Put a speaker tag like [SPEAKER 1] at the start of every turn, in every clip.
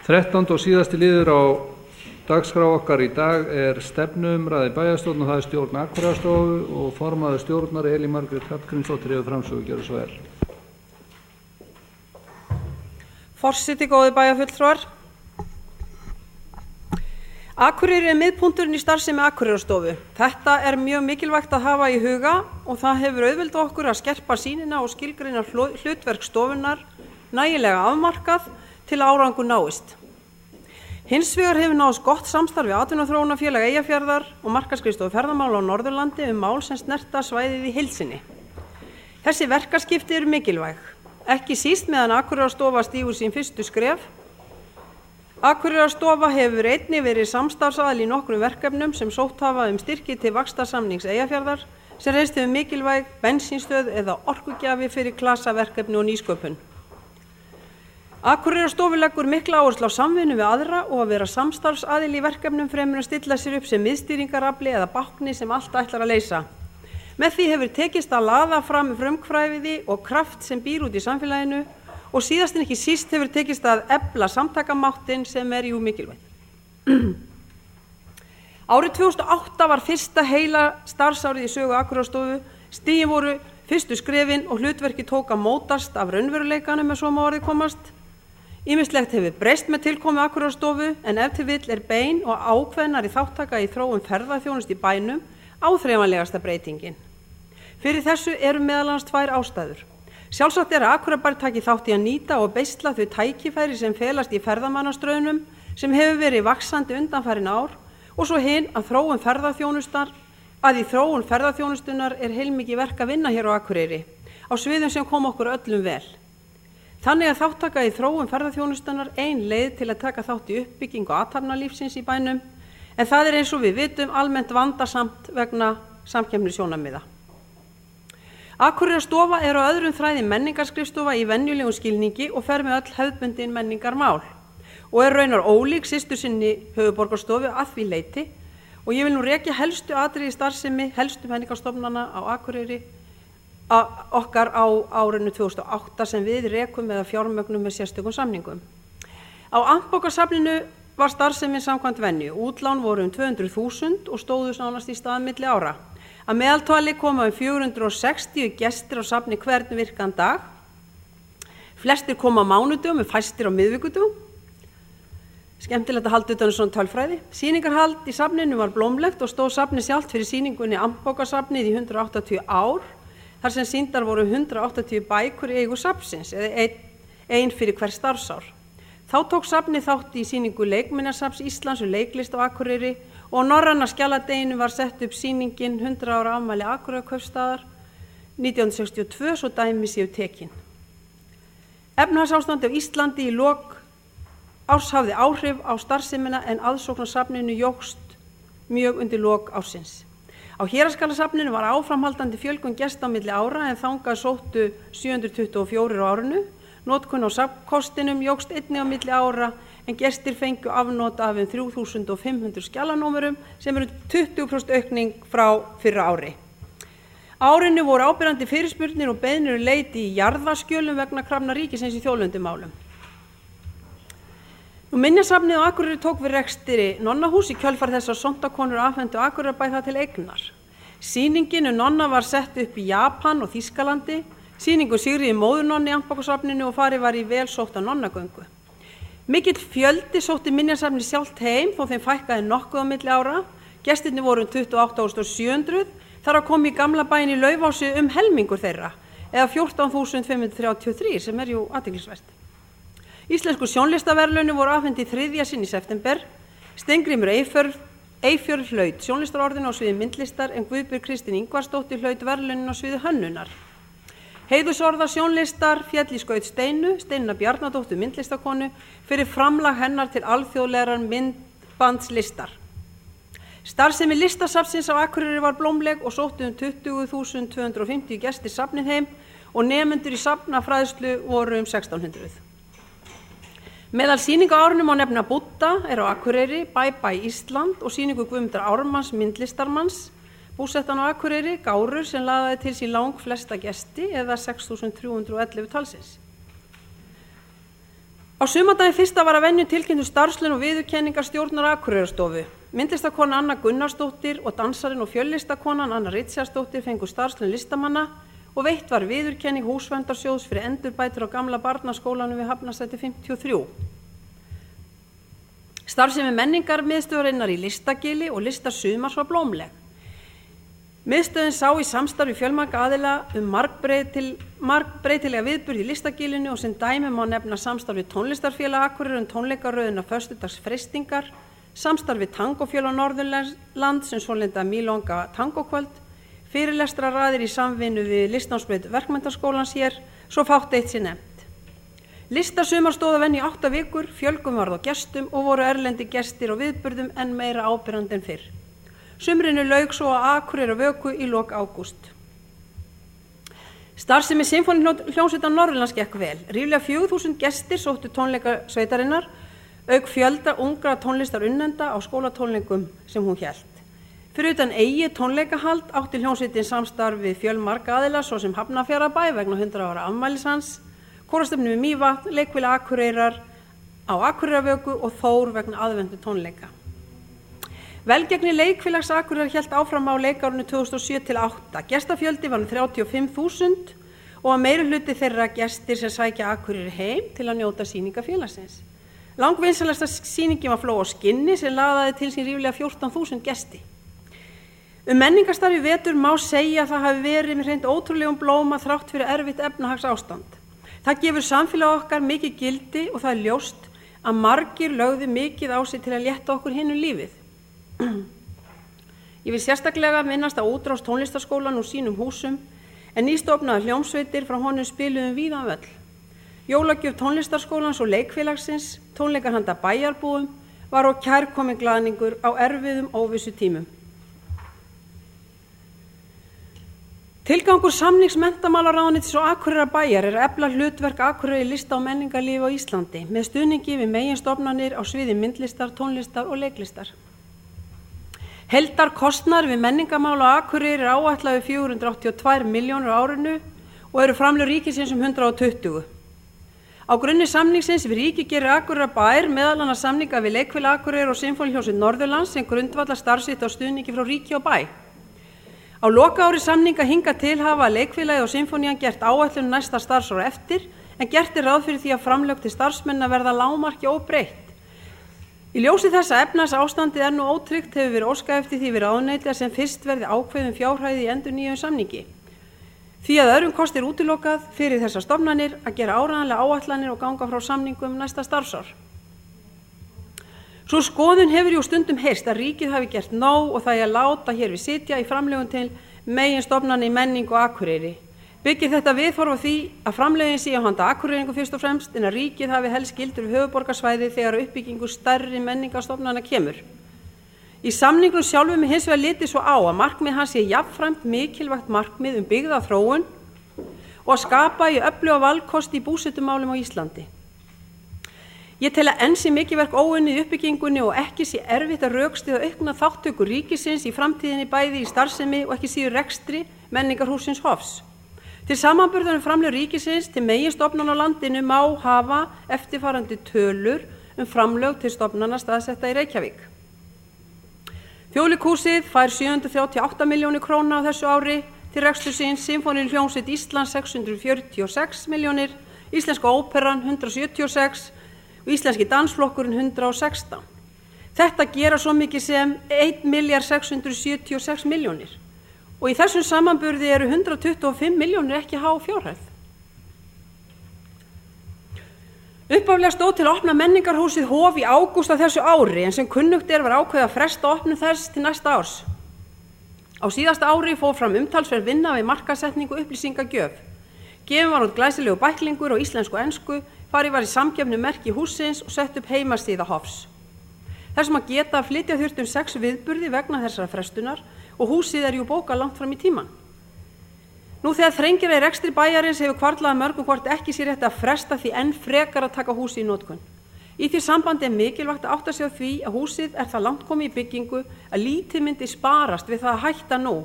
[SPEAKER 1] 13. og síðasti liður á dagskrá okkar í dag stefnuumræða í bæjarstjórn og það stjórn Akureyrarstofu og formaður stjórnar Elín Margrét Hallgrímsdóttir hefur framsögu, gjörðu svo vel.
[SPEAKER 2] Forseti, góðir bæjarfulltrúar. Akureyri miðpunkturinn í starfsemi Akureyrarstofu. Þetta mjög mikilvægt að hafa í huga og það hefur auðveldað okkur að skerpa sýnina og skilgreina hlutverk stofunnar nægilega afmarkað til að árangur náist. Hins vegar hefur náðst gott samstarf við Atvinnuþróunarfélag Eyjafjarðar og markaðsskrifstofu ferðamála á Norðurlandi mál sem snerta svæðið í heild sinni. Þessi verkaskipti mikilvæg, ekki síst meðan Akureyrarstofa stígur sín fyrstu skref. Akureyrarstofa hefur einnig verið samstarfsaðili í nokkrum verkefnum sem sótt hafa styrki til vaxtarsamnings Eyjafjarðar sem reynst hefur mikilvæg bensínstöð eða orkugjafi fyrir klasaverkefni og nýsköpun. Akureyrarstofu leggur mikla áherslu á samvinnu við aðra og að vera samstarfsaðili í verkefnum fremur en stilla sér upp sem miðstýringarafli eða bákni sem allt ætlar að leysa. Með því hefur tekist að laða fram frumkvæði og kraft sem býr út í samfélaginu og síðast en ekki síst hefur tekist að efla samtakamáttinn sem jú mikilvægt. Árið 2008 var fyrsta heila starfsárið í sögu Akureyrarstofu, stigin voru fyrstu skrefin og hlutverki tók að mótast af raunveruleikanum ef svo má orðið komast. Ýmislegt hefur breyst með tilkomu Akureyrarstofu en ef til vill bein og ákveðnari þáttaka í þróun ferðaþjónustu í bænum áþreifanlegasta breytingin. Fyrir þessu meðal annars tvær ástæður. Sjálfsagt að Akureyrarbær taki þátt í að nýta og beisla þau tækifæri sem felast í ferðamannastraumnum sem hefur verið vaxandi undanfarin ár og svo hin að í þróun ferðaþjónustunnar heilmikið verk að vinna hér á Akureyri á sviðum sem kom okkur öllum vel. Þannig að þáttaka í þróun ferðaþjónustunnar ein leið til að taka þátt í uppbyggingu athafnalífsins í bænum en það eins og við vitum almennt vandasamt vegna samkeppnissjónarmiða. Akureyrarstofa á öðrum þræði menningarskrifstofa í venjulegum skilningi og fer með öll hefðbundin menningarmál og raunar ólík systur sinni höfuðborgarstofu að því leyti og ég vil nú rekja helstu atriði starfsemi helstu menningarstofnana á Akureyri okkar á árinu 2008 sem við rekum eða fjármögnum með sérstökum samningum. Á Amtbókasafninu var starfsemin samkvæmt venju. Útlán voru 200.000 og stóðu nánast í stað milli ára. Að meðaltali koma 460 gestir á safni hvern virkan dag. Flestir koma á mánudögum og fæstir á miðvikudögum. Skemmtilegt að halda utan svona tölfræði. Sýningarhald í safninu var blómlegt og stóð safni sjálft fyrir sýningunni Amtbókasafnið í 180 ár, þar sem sýndar voru 180 bækur í eigu safnsins, eða ein fyrir hver starfsár. Þá tók safnið þátt í sýningu Leikminjasafns Íslands og leiklist á Akureyri og á norræna skjaladeginu var sett upp sýningin 100 ára afmæli Akureyrarkaupstaðar 1962 svo dæmi séu tekin. Efnahagsástandið á Íslandi í lok árs hafði áhrif á starfsemina en aðsókn á safninu jókst mjög undir lok ársins. Á Héraðsskalasafninu var áframhaldandi fjölgun gesta á milli ára en þangað sóttu 724 á árinu. Notkun á safnkostinum jókst einnig á milli ára en gestir fengu afnot af 3.500 skjalanúmerum sem 20% aukning frá fyrra ári. Árinu voru áberandi fyrirspurnir og beiðnir leiti í jarðaskjölum vegna krafna ríkisins í þjóðlendumálum. Minjasafnið á Akureyri tók við rekstri nonnahús í kjölfar þess að sóttakonur afhentu Akureyrarbæ það til eignar. Sýningin nonna var sett upp í Japan og Þýskalandi, sýningu Sigríði móðurnonni í Amtbókasafninu og farið var í vel sótta nonnagöngu. Mikill fjöldi sótti minjasafnið sjálft heim þó þeim fækkaði nokkuð á milli ára. Gestirnir voru 28.700, þar að koma í gamla bæinn í Laufási helmingur þeirra, eða 14.533 sem jú athyglisvert. Íslensku sjónlistaverðlaunir voru afhent í 3. sinn í september. Steingrímur Eyfjörð hlaut sjónlistarorðuna á sviði myndlistar en Guðbjörg Kristín Ingvarsdóttir hlaut verðlaunin á sviði hönnunar. Heiðursorða sjónlistar féll í skaut Steinunnar Bjarnadóttur myndlistakonu fyrir framlag hennar til alþjóðlegrar myndbandslistar. Starfsemi listasafnsins á Akureyri var blómleg og sóttu 20.250 gestir safnið heim og nemendur í safnafræðslu voru 1.600. Meðal sýninga á árinu má nefna Búdda á Akureyri, Bæ Ísland og sýningu Guðmundar Ármanns myndlistarmanns, búsettan á Akureyri, Gárur sem laðaði til sín langflesta gesti eða 6.311 talsins. Á sumardaginn 1. var að venju tilkynntu starfslaun og viðurkenningar stjórnar Akureyrarstofu. Myndlistarkonan Anna Gunnarsdóttir og dansarinn og fjöllistakonan Anna Richardsdóttir fengu starfslaun listamanna og veitt var viðurkenning Húsverndarsjóðs fyrir endurbætur á gamla barnaskólanum við Hafnarstræti 53. Starfsemi menningarmiðstöðvarinnar í Listagili og Listasumars var blómleg. Miðstöðin sá í samstarfi fjölmarga aðila margbreytilega viðburði í Listagilinu og sem dæmi má nefna samstarfi tónlistarfélag Akureyrar tónleikaröðina föstudags freistingar, samstarfi tangófélag Norðurland sem svonefnda Milonga tangókvöld, fyrirlestraraðir í samvinnu við listnámsbraut Verkmenntaskólans hér, svo fátt eitt sé nefnt. Listasumar stóð að venju í 8 vikur, fjölgun varð á gestum og voru erlendi gestir og viðburðum en meira áberandi en fyrr. Sumrinu lauk svo á Akureyrarvöku í lok ágúst. Starfsemi Sinfóníuhljómsveitar Norðurlands gekk vel. Ríflega 4.000 gestir sóttu tónleika sveitarinnar, auk fjölda ungra tónlistarunnenda á skólatónleikum sem hún hélt. Fyrir utan eigið tónleikahald átti hljómsveitin samstarf við fjölmarga aðila svo sem Hafnarfjarðarbæ vegna 100 ára afmælis hans, kórastefnu við Mývatn, leikvila Akureyrar á Akureyrarvöku og Þór vegna aðvendu tónleika. Velgengni leikfélags Akureyrar hélt áfram á leikárinu 2007-08. Gestafjöldi var 35.000 og að meiri hluti þeirra gestir sem sækja Akureyri heim til að njóta sýninga félagsins. Langvinsalasta sýningin var Fló á skinni sem laðaði til sín ríflega 14.000 gesti. Menningarstarfi vetur má segja að það hafi verið með hreint ótrúlegum blóma þrátt fyrir erfitt efnahagsástand. Það gefur samfélag okkar mikið gildi og það ljóst að margir lögðu mikið á sig til að létta okkur hinu lífið. Ég vil sérstaklega minnast á útrás tónlistarskólan úr sínum húsum en nýstofnaðar hljómsveitir frá honum spiluðum víða völl. Jólagjöf tónlistarskólans og leikfélagsins, tónleikar handa bæjarbúum, var á kærkominn glaðningur á erfiðum óvissu tímum. Tilgangur samnings menntamálaráðuneytis og Akureyrarbæjar er að efla hlutverk Akureyrar í lista- og menningarlífi á Íslandi með stuðningi við meginstofnanir á sviði myndlistar, tónlistar og leiklistar. Heildarkostnaður við menningarmál á Akureyri er áætlaður 482 milljónir á árinu og eru framlög ríkisins 120. Á grunni samningsins við ríki gerir Akureyrarbær meðal annars samninga við leikfélag Akureyrar og Sinfóníuhljómsveit Norðurlands sem grundvallar starf sitt á stuðningi frá ríki og bæ. Á lokaári samninga hingað til hafa leikfélagið og Sinfónían gert áætlun næsta starfsár eftir en gert er ráð fyrir því að framlög til starfsmenna verða lágmarki óbreytt. Í ljósi þess að efnahagsástandið er nú ótryggt hefur verið óskað eftir því við ráðuneytið sem fyrst verði ákveðin fjárhæð í endurnýjun samningi. Því að öðrum kosti er útilokað fyrir þessar stofnanir að gera áreiðanlega áætlanir og ganga frá samningum næsta starfsár. Svo skoðun hefur jú stundum heyrst að ríkið hafi gert nóg og það er að láta hér við sitja í framlögum til meginstofnana í menningu og Akureyri. Byggir þetta viðhorf á því að framlögin sé á handa Akureyringum fyrst og fremst en að ríkið hafi helst gildur við höfuðborgarsvæði þegar uppbyggingu stærri menningarstofnana kemur. Í samningnum sjálfum er hins vegar litið svo á að markmið hans sé jafnframt mikilvægt markmið byggðaþróun og að skapa í öfluga valkosti í búsetumálum á Íslandi. Ég tel að enn sé mikið verk óunnið í uppbyggingunni og ekki sé erfitt að rökstyðja aukna þátttöku ríkisins í framtíðinni bæði í starfsemi og ekki síður rekstri menningarhússins Hofs. Til samanburðar framlög ríkisins til meginstofnana á landinu má hafa eftirfarandi tölur framlög til stofnana staðsetta í Reykjavík. Þjóðleikhúsið fær 738 milljónir króna á þessu ári til reksturs síns, Sinfóníuhljómsveit Íslands 646 milljónir, Íslenska óperan 176 og Íslenski dansflokkurinn 116. Þetta gera svo mikið sem 1.676 milljónir. Og í þessum samanburði eru 125 milljónir ekki há fjárhæð. Upphaflega stóð til að opna menningarhúsið Hof í ágúst af þessu ári en sem kunnugt var ákveðið að fresta opnun þess til næsta árs. Á síðasta ári fór fram umtalsverð vinna við markaðssetningu og upplýsingagjöf. Gefinn var út glæsilegu bæklingur á íslensku og ensku, farið var í samkeppni merki hússins og sett upp heimasíða Hofs. Þess að geta að flytja þurfti 6 viðburði vegna þessara frestunar og húsið er jú bókað langt fram í tíman. Nú þegar þrengir í rekstri bæjarins hefur hvarflað mörgum hvort ekki sé rétt að fresta því enn frekar að taka húsið í notkun. Í því sambandi er mikilvægt að átta sig á því að húsið er það langt komið í byggingu að lítið myndi sparast við það að hætta nú.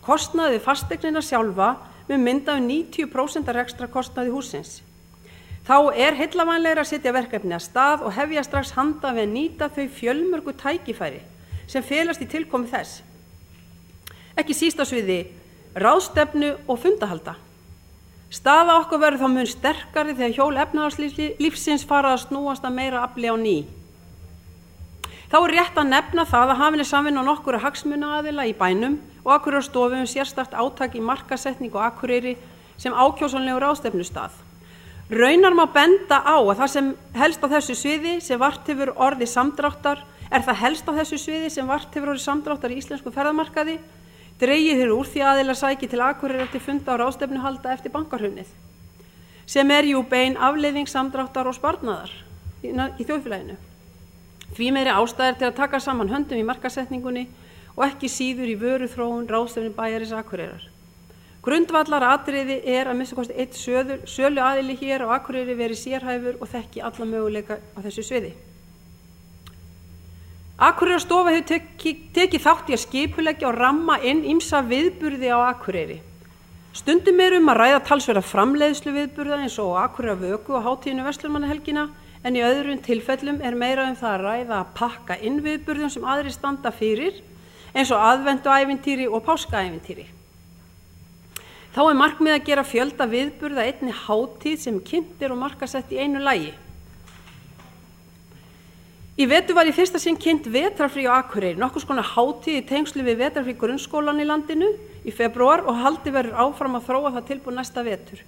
[SPEAKER 2] Kostnaði við fasteignina sjálfa mun mynda 90% rekstrakostnaði hússins. Þá er heillavænlegra að setja verkefni að stað og hefja strax handa við að nýta þau fjölmörgu tækifæri sem felast í tilkomi þess. Ekki síst á sviði ráðstefnu og fundahalda. Staða okkar verður þá mun sterkari þegar hjól efnahagslífsins fara að snúast að meira afli á ný. Þá er rétt að nefna það að hafin er samvinna nokkurra hagsmunaaðila í bænum og Akureyrarstofu sérstakt átak í markaðssetningu á Akureyri sem ákjósanlegu ráðstefnustað. Raunar má benda á að það sem helst á þessu sviði sem vart hefur orðið samdráttar í íslensku ferðamarkaði, dregið hér úr því aðilar sæki til Akureyrar til funda á ráðstefnuhalda eftir bankahrunið, sem jú bein afleiðing samdráttar og sparnaðar í þjóðfélaginu. Því meiri ástæður til að taka saman höndum í markaðssetningunni og ekki síður í vöruþróun ráðstefnu bæjarins Akureyrar. Grundvallaratriði er að minnsta kosti einn söluaðili hér á Akureyri verið sérhæfur og þekki alla möguleika á þessu sviði. Akureyrarstofa hefur tekið þátt í að skipuleggja og ramma inn ýmsa viðburði á Akureyri. Stundum er að ræða talsverða framleiðslu viðburða eins og Akureyrarvöku og hátíðinu verslunarmannahelgina, en í öðrum tilfellum er meira það að ræða að pakka inn viðburðum sem aðrir standa fyrir, eins og aðventuævintýri og páskaævintýri. Þá er markmið að gera fjölda viðburða einni hátíð sem kynnt og markaðsett í einu lagi. Í vetur var í fyrsta sinn kynnt vetrarfrí á Akureyri, nokkurs konar hátíð í tengslu við vetrarfrí grunnskólan í landinu í febrúar og haldið verður áfram að þróa það tilbúið næsta vetur.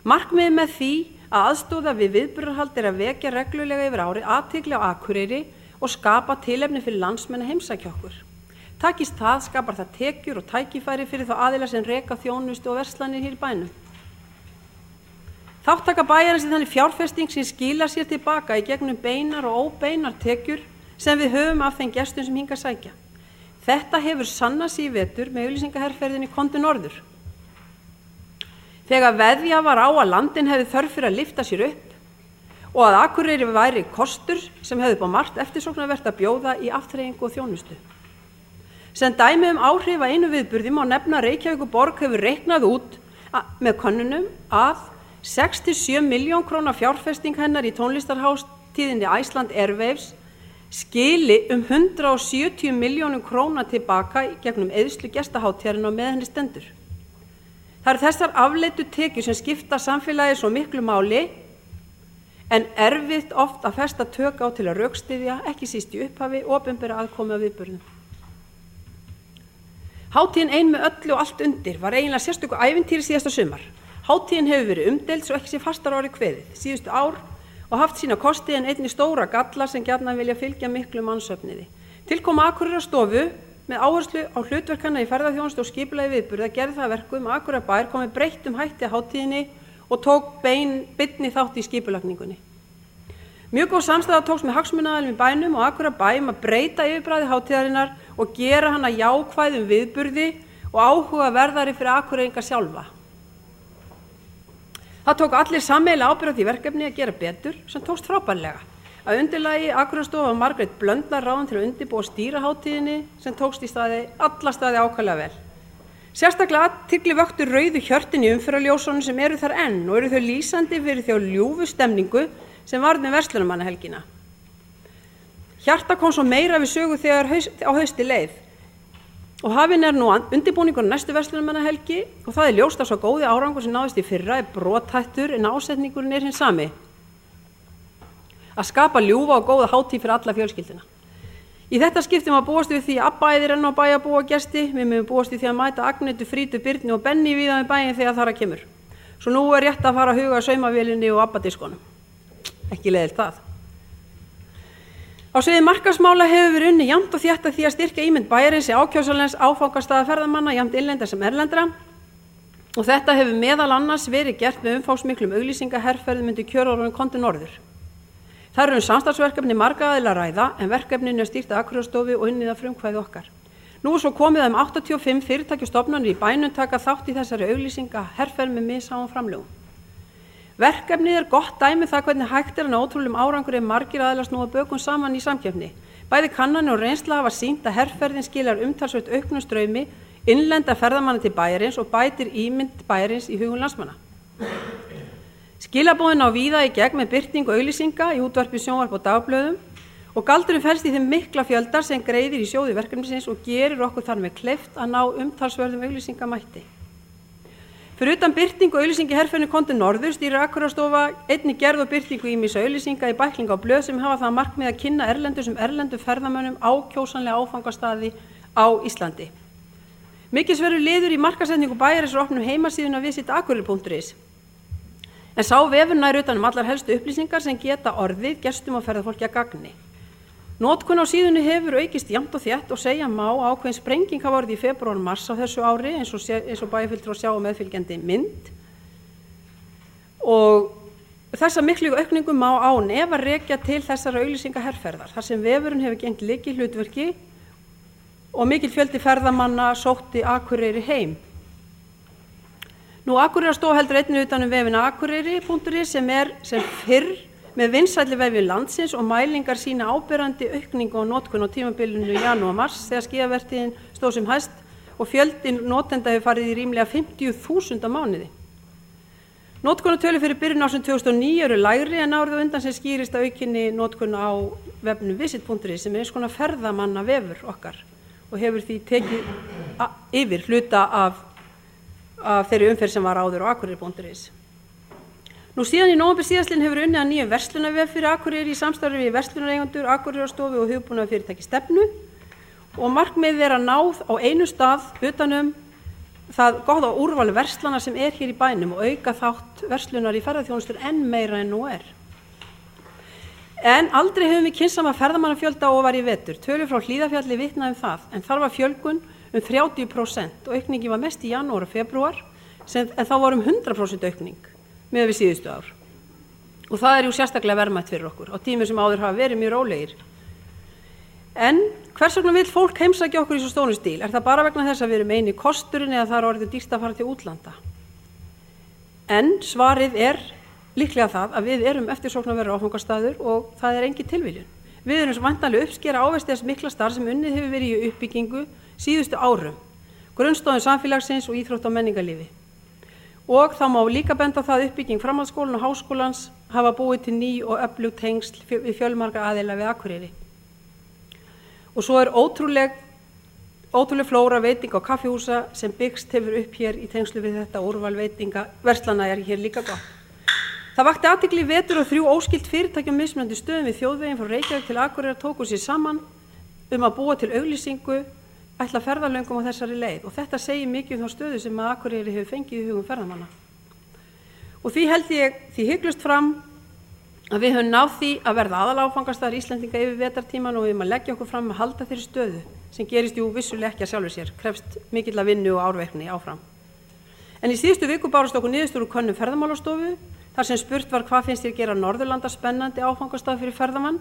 [SPEAKER 2] Markmiðið með því að aðstóða við viðburðarhald er að vekja reglulega yfir árið athygli á Akureyri og skapa tilefni fyrir landsmenn að heimsækja okkur. Takist það skapar það tekjur og tækifæri fyrir þá aðila sem reka þjónustu og verslanir hér í bænum. Þáttaka bæjarins í þannig fjárfesting sem skilar sér tilbaka í gegnum beinar og óbeinar tekjur sem við höfum af þeim gestum sem hingað sækja. Þetta hefur sannað sig í vetur með auglýsingaherferðinni Komdu norður. Þegar veðja var á að landin hefði þörf fyrir að lyfta sér upp og að Akureyri væri kostur sem hefði upp á margt eftirsóknarvert að bjóða í afþreyingu og þjónustu. Sem dæmi áhrif að einu viðburði má nefna að Reykjavíkurborg hefur reiknað út með könnunum að 6-7 milljón króna fjárfesting hennar í tónlistarhátíðinni Iceland Airwaves skili 170 milljónum króna tilbaka gegnum eyðslu gestahátíðarinnar og með henni stendur. Það eru þessar afleiddu tekjur sem skipta samfélagið svo miklu máli en erfitt oft að festa tök á til að rökstyðja, ekki síst í upphafi, opinbera aðkomu að viðburðum. Hátíðin ein með öllu og allt undir var eiginlega sérstöku ævintýri síðasta sumar. Hátíðin hefur verið umdeild svo ekki sé fastar orðið kveðið síðustu ár og haft sína kosti en einnig stóra galla sem gjarnan vilja fylgja miklu mannsöfniði. Tilkoma Akureyrarstofu með áherslu á hlutverk hennar í ferðaþjónustu og skipulagi viðburða gerði það að verkum að Akureyrarbær kom með breyttum hætti að hátíðinni og tók beinni þátt í skipulagningunni. Mjög góð samstaða tókst með hagsmunaaðilum í bænum og Akureyrarbæ að breyta yfirbragði hátíðarinnar og gera hana jákvæðum viðburði og áhugaverðari fyrir Akureyringa sjálfa. Það tók allir sameiginlega ábyrgð á því verkefni að gera betur sem tókst frábærlega. Að undirlagi Akureyrarstofu var Margrét Blöndal ráðin til að undirbúa og stýra hátíðinni sem tókst í alla staði ákaflega vel. Sérstaklega athygli vöktu rauðu hjörtin í umferðarljósunum sem eru þar enn og eru þau lýsandi fyrir þá ljúfu stemningu sem varð með verslunarmannahelgina. Hjarta kom svo meira við sögu þegar á hausti leið og hafinn nú undirbúningur næstu verslunarmannahelgi og það ljóst að svo góði árangur sem náðist í fyrra brothættur en ásetningurinn hinn sami. Að skapa ljúfa og góða hátíð fyrir alla fjölskylduna. Í þetta skipti má búast við því að Abba enn á bæjarbúa gesti, við mögum búast við því að mæta Agnetu, Frítu, Birni og Benni víða með bæinn þegar þar að kemur. Svo nú er rétt að fara að huga saumavélinni og Abba-diskonum. Ekki leiðilt það. Á sviði markaðsmála hefur verið unnið jafnt og þétt að því að styrkja ímynd bæjarins í ákjósanlegs áfangastaða ferðamanna jafnt innlendra sem erlendra og þetta hefur meðal annars verið gert með umfangsmiklum auglýsingaherferðum undir kjörorðunum Komdu norður. Það eru samstarfsverkefni marga aðila að ræða en verkefninu er stýrt af Akureyrarstofu og unnið að frumkvæði okkar. Nú er svo komið að 85 fyrirtæki og stofnanir í bænum taka þátt í þessari auglýsingaherferð með misháum framlögum. Verkefnið er gott dæmi það hvernig hægt er að ná ótrúlegum árangur ef margir aðilar snúa bökum saman í samkeppni. Bæði kannanir og reynsla hafa sýnt að herferðin skilar umtalsvert auknum straumi innlenda ferðamanna til bæjarins og bætir ímynd bæjarins í hugum landsmanna. Skilaboðin á víða í gegn með birtingu auglýsinga í útvarpi, sjónvarp og dagblöðum og galdurinn felst í þeim mikla fjöldar sem greiðir í sjóði verkefnisins og gerir okkur þar með kleift að ná umtalsverðum auglýsingamætti. Fyrir utan birtingu auglýsingi herferðinu Kontu Norður stýrir Akureyrarstofa einnig gerð og birtingu ýmissa auglýsinga í bæklinga og blöð sem hafa það markmið að kynna erlendum ferðamönnum ákjósanlega áfangastaði á Íslandi. Mikilsverður liður í markaðssetningu bæjarins er opnun heimasíðuna visitakureyri.is. En sá vefur nær utan allar helstu upplýsingar sem geta orðið gestum og ferðafólki að gagni. Notkun á síðunni hefur aukist jafnt og þétt og segja má að ákveðin sprenging hafa orðið í febrúar og mars á þessu ári eins og bæjarfulltrúar sjá meðfylgjandi mynd. Og þessa miklu aukningu má án efa rekja til þessara auglýsingaherferðar þar sem vefurinn hefur gegnt lykilhlutverki og mikill fjöldi ferðamanna sótti Akureyri heim. Akureyrarstofa heldur einnig utan vefinn akureyri.is sem fyrr með vinsælli vefjum landsins og mælingar sína áberandi aukningu á notkun á tímabilinu janúar-mars þegar skíðavertíðin stóð sem hæst og fjöldin notenda hefur farið í rímlega 50.000 á mánuði. Notkunartölu fyrir byrjun ársins 2009 eru lægri en árið á undan sem skýrist að aukinni notkun á vefnum visit.is sem eins konar ferðamanna vefur okkar og hefur því tekið yfir hluta af þeirri umferð sem var áður á akureyri.is. Síðan í nóvember síðastliðinn hefur unnið að nýjum verslunarvef fyrir Akureyri í samstarfi við verslunareigendur, Akureyrarstofu og hugbúnaðarfyrirtæki Stefnu og markmiðið er að náð á einu stað utanum það góða úrval verslana sem er hér í bænum og auka þátt verslunar í ferðaþjónustur enn meira en nú er. En aldrei hefum við kynsama ferðamannafjölda og var í vetur. Tölur frá Hlíðarfjalli vitna það, en þar var fjölgun 30% og aukningi var mest í janúar og febrúar, en þá var 100% aukning með við síðustu ár. Og það er jú sérstaklega verðmætt fyrir okkur á tímum sem áður hafa verið mjög rólegir. En hvers vegna vill fólk heimsækja okkur í svo stórum stíl? Er það bara vegna þess að við erum eini kosturinn eða það er orðið dýrt að fara til útlanda? En svarið er líklega það að við erum eftirsóknarverður áfangastaður og það er engin tilviljun. Við erum væntanlega uppskera ávexti þess mikla starf sem unnið hefur verið í uppbyggingu síðustu árum, grunnstoðum samfélagsins og íþrótta- og menningarlífi. Og þá má líka benda á það uppbygging framhaldsskólan og háskólans hafa búið til ný og öflug tengsl við fjölmarga aðila við Akureyri. Og svo er ótrúleg flóra veitinga og kaffihúsa sem byggst hefur upp hér í tengslu við þetta úrval veitinga. Verslana er hér líka gott. Það vakti athygli í vetur og 3 óskilt fyrirtæki á mismunandi stöðum við þjóðveginn frá Reykjavík til Akureyrar tóku sér saman að búa til auglýsingu ætla ferðalöngum á þessari leið og þetta segir mikið þá stöðu sem að Akureyri hefur fengið í hugum ferðamanna. Og því held ég því hygglust fram að við höfum náð því að verða aðaláfangastaðar Íslendinga yfir vetartíman og við höfum að leggja okkur fram að halda þeirri stöðu sem gerist jú vissulega ekki að sjálfu sér, krefst mikilla vinnu og árverkni áfram. En í síðustu viku bárust okkur niðurstöður úr könnun Ferðamálastofu þar sem spurt var hvað finnst þér gera Norðurlanda spennandi áfangastað fyrir ferðamann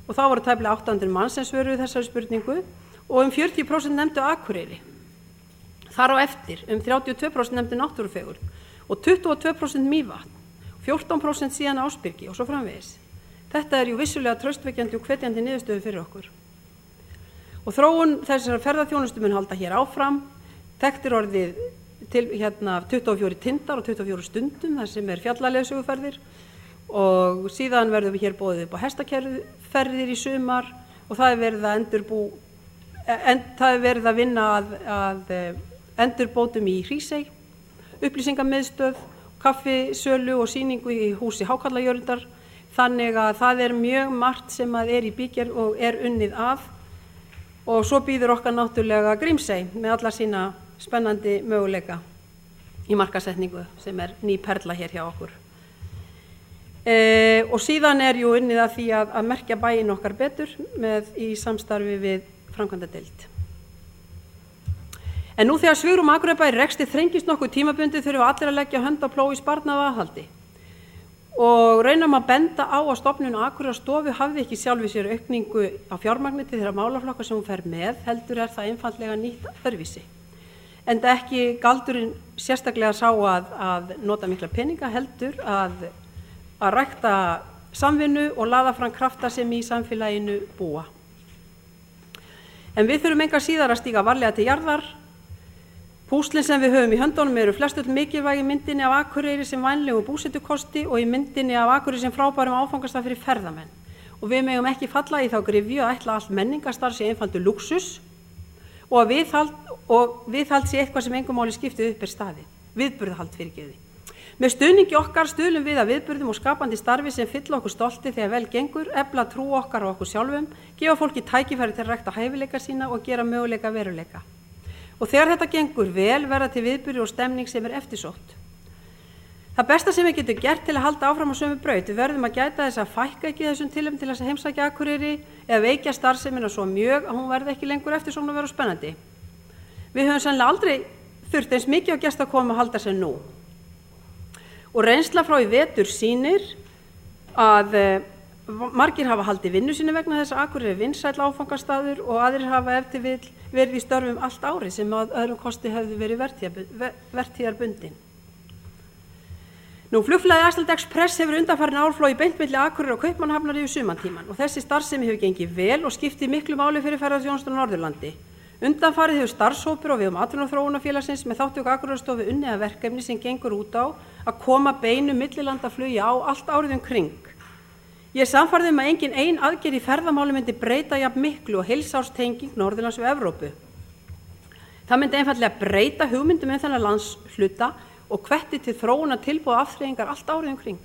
[SPEAKER 2] og þá voru tæplega 800 manns sem svöruðu þessari spurningu og 40% nefndu Akureyri. Þar á eftir 32% nefndu náttúrufegurð og 22% Mývatn, 14% síðan Ásbyrgi og svo framvegis. Þetta er jú vissulega traustvekjandi og hvetjandi niðurstöðu fyrir okkur. Og þróun þessara ferðaþjónustu mun halda hér áfram. Þekkt er orðið til 24 tindar og 24 stundum þar sem er fjallaleiðsöguferðir og síðan verðum við hér boðið upp á hestakerruferðir í sumar og það er verið að vinna að endurbótum í Hrísey, upplýsingamiðstöð, kaffisölu og sýningu í húsi Hákarlajörðar, þannig að það er mjög margt sem að er í bígerð og er unnið að og svo býður okkar náttúrulega Grímsey með alla sína spennandi möguleika í markaðssetningu sem er ný perla hér hjá okkur. Og síðan er jú unnið að því að merkja bæinn okkar betur í samstarfi við framkvæmdadeild. En nú þegar svigrúm Akureyrarbæjar rekstri þrengist nokkuð tímabundið þurfum allir að leggja hönd á plóg í sparnað og aðhaldi. Og reynum að benda á að stofnun Akureyrarstofu hafði ekki sjálfur sér aukningu á fjármagni til þeirra málaflokka sem hún fer með, heldur er það einfaldlega nýtt öðruvísi. Enda ekki galdurinn sérstaklega sá að nota mikla peninga, heldur að rækta samvinnu og laða fram krafta sem í samfélaginu búa. En við þurfum engar síðar að stíga varlega til jarðar Púslin sem við höfum í höndunum eru flestöll mikilvæg í myndinni af Akureyri sem vænlegu búsetukosti og í myndinni af Akureyri sem frábærum áfangastað fyrir ferðamenn. Og við megum ekki falla í þá gryfju að ætla allt menningarstarf sé einfaldur lúxus og að viðhald sé eitthvað sem engum máli skiptið upp staðið. Viðburðahald fyrirgefði. Með stuðningi okkar stuðlum við að viðburðum og skapandi starfi sem fylla okkur stolti þegar vel gengur, efla trú okkar á okkur sjálfum, gefa fólki tækifæri til að rækta hæfileika sína og gera möguleika veruleika. Og þegar þetta gengur vel verða til viðburði og stemning sem eftirsótt. Það besta sem við getum gert til að halda áfram á sömu braut, við verðum að gæta þess að fækka ekki þessum tilefnum til þess að heimsækja Akureyri eða veikja starfsemina svo mjög að hún verði ekki lengur eftirsóknarverð og spennandi. Við höfum sennilega aldrei þurft eins mikið á gestakomum að halda sem nú. Og reynsla frá í vetur sýnir að margir hafa haldið vinnu sinni vegna þess að Akureyri er vinsæll áfangastaður og aðrir hafa ef til vill verið í störfum allt árið sem að öðrum kosti hefðu verið vertíðarbundin. Flugfélagið Iceland Express hefur undanfarin ár flogið beint milli Akureyrar og Kaupmannahafnar yfir sumartímann og þessi starfsemi hefur gengið vel og skiptir miklu máli fyrir ferðaþjónustuna á Norðurlandi. Undanfarið hefur starfshópur á vegum Atvinnuþróunarfélagsins með þátttöku Akureyrarstofu unnið að verkefni sem gengur út á að koma beinu millilandaflugi á allt árið kring. Ég er sannfærð að engin ein aðgerð í ferðamáli myndi breyta jafn miklu og heilsárstenging Norðurlands við Evrópu. Það myndi einfaldlega breyta hugmyndum þennan landshluta og hvetti til þróunar tilboð afþreyingar allt árið kring.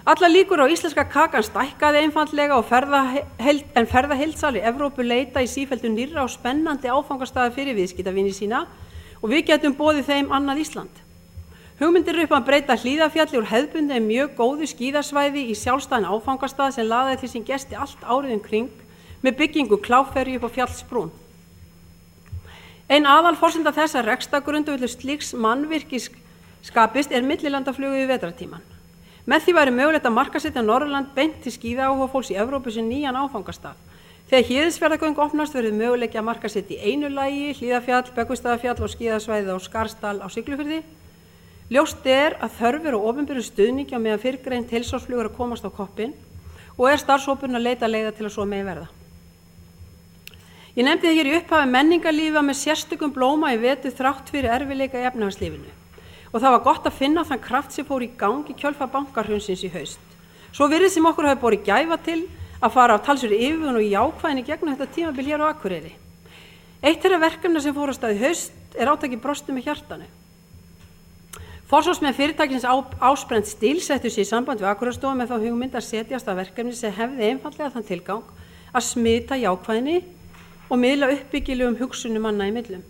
[SPEAKER 2] Allar líkur á íslenska kakan stækkaði einfaldlega og ferðaheildsali Evrópu leita í sífellu nýrra og spennandi áfangastaða fyrir viðskiptavini sína og við getum boðið þeim annað Ísland. Hugmyndir upp að breyta Hlíðarfjalli úr hefðbundnu mjög góðu skíðasvæði í sjálfstæðan áfangastað sem laðaði til sín gesti allt árið kring með byggingu kláfferju upp á fjallsbrún. Ein aðalforsenda þess að rekstrargrundvöllur slíks mannvirkis skapist er millilandaflugið í vetrartímann. Með því væri mögulegt að markaðssetja Norðurland beint til skíðaáhuga fólks í Evrópu sem nýjan áfangastað. Þegar Héðinsfjarðargöng opnast verður möguleiki að markaðssetja í einu lagi Hlíðarfjall, Böggvisstaðafjall og skíðasvæðið á Skarðsdal á Siglufirði. Ljóst er að þörfir og opinberum stuðningi á meðan fyrrgreind heilsársflugur að komast á koppinn og er starfshópurinn að leita leiða til að svo megi verða. Ég nefndi það hér í upphafi menningarlífa með sérstökum blóma í vetur þrátt fyrir erfiðleika í efnahagslífinu. Og það var gott að finna þann kraft sem fór í gang í kjölfar bankahrunsins í haust. Svo virðist sem okkur hafi borið gæfa til að fara á talsverðri yfirvegun og jákvæðni gegnum þetta tímabil hér á Akureyri. Eitt þeirra verkefna sem fór af stað í haust er átakið Brostu með hjartanu. Forsvarsmenn fyrirtækisins Ásbrend Stíl settu sig í samband við Akureyrarstofu með þá hugmynd að setjast að verkefni sem hefði einfaldlega þann tilgang að smita jákvæðni og miðla uppbyggilegum hugsunum manna í millum.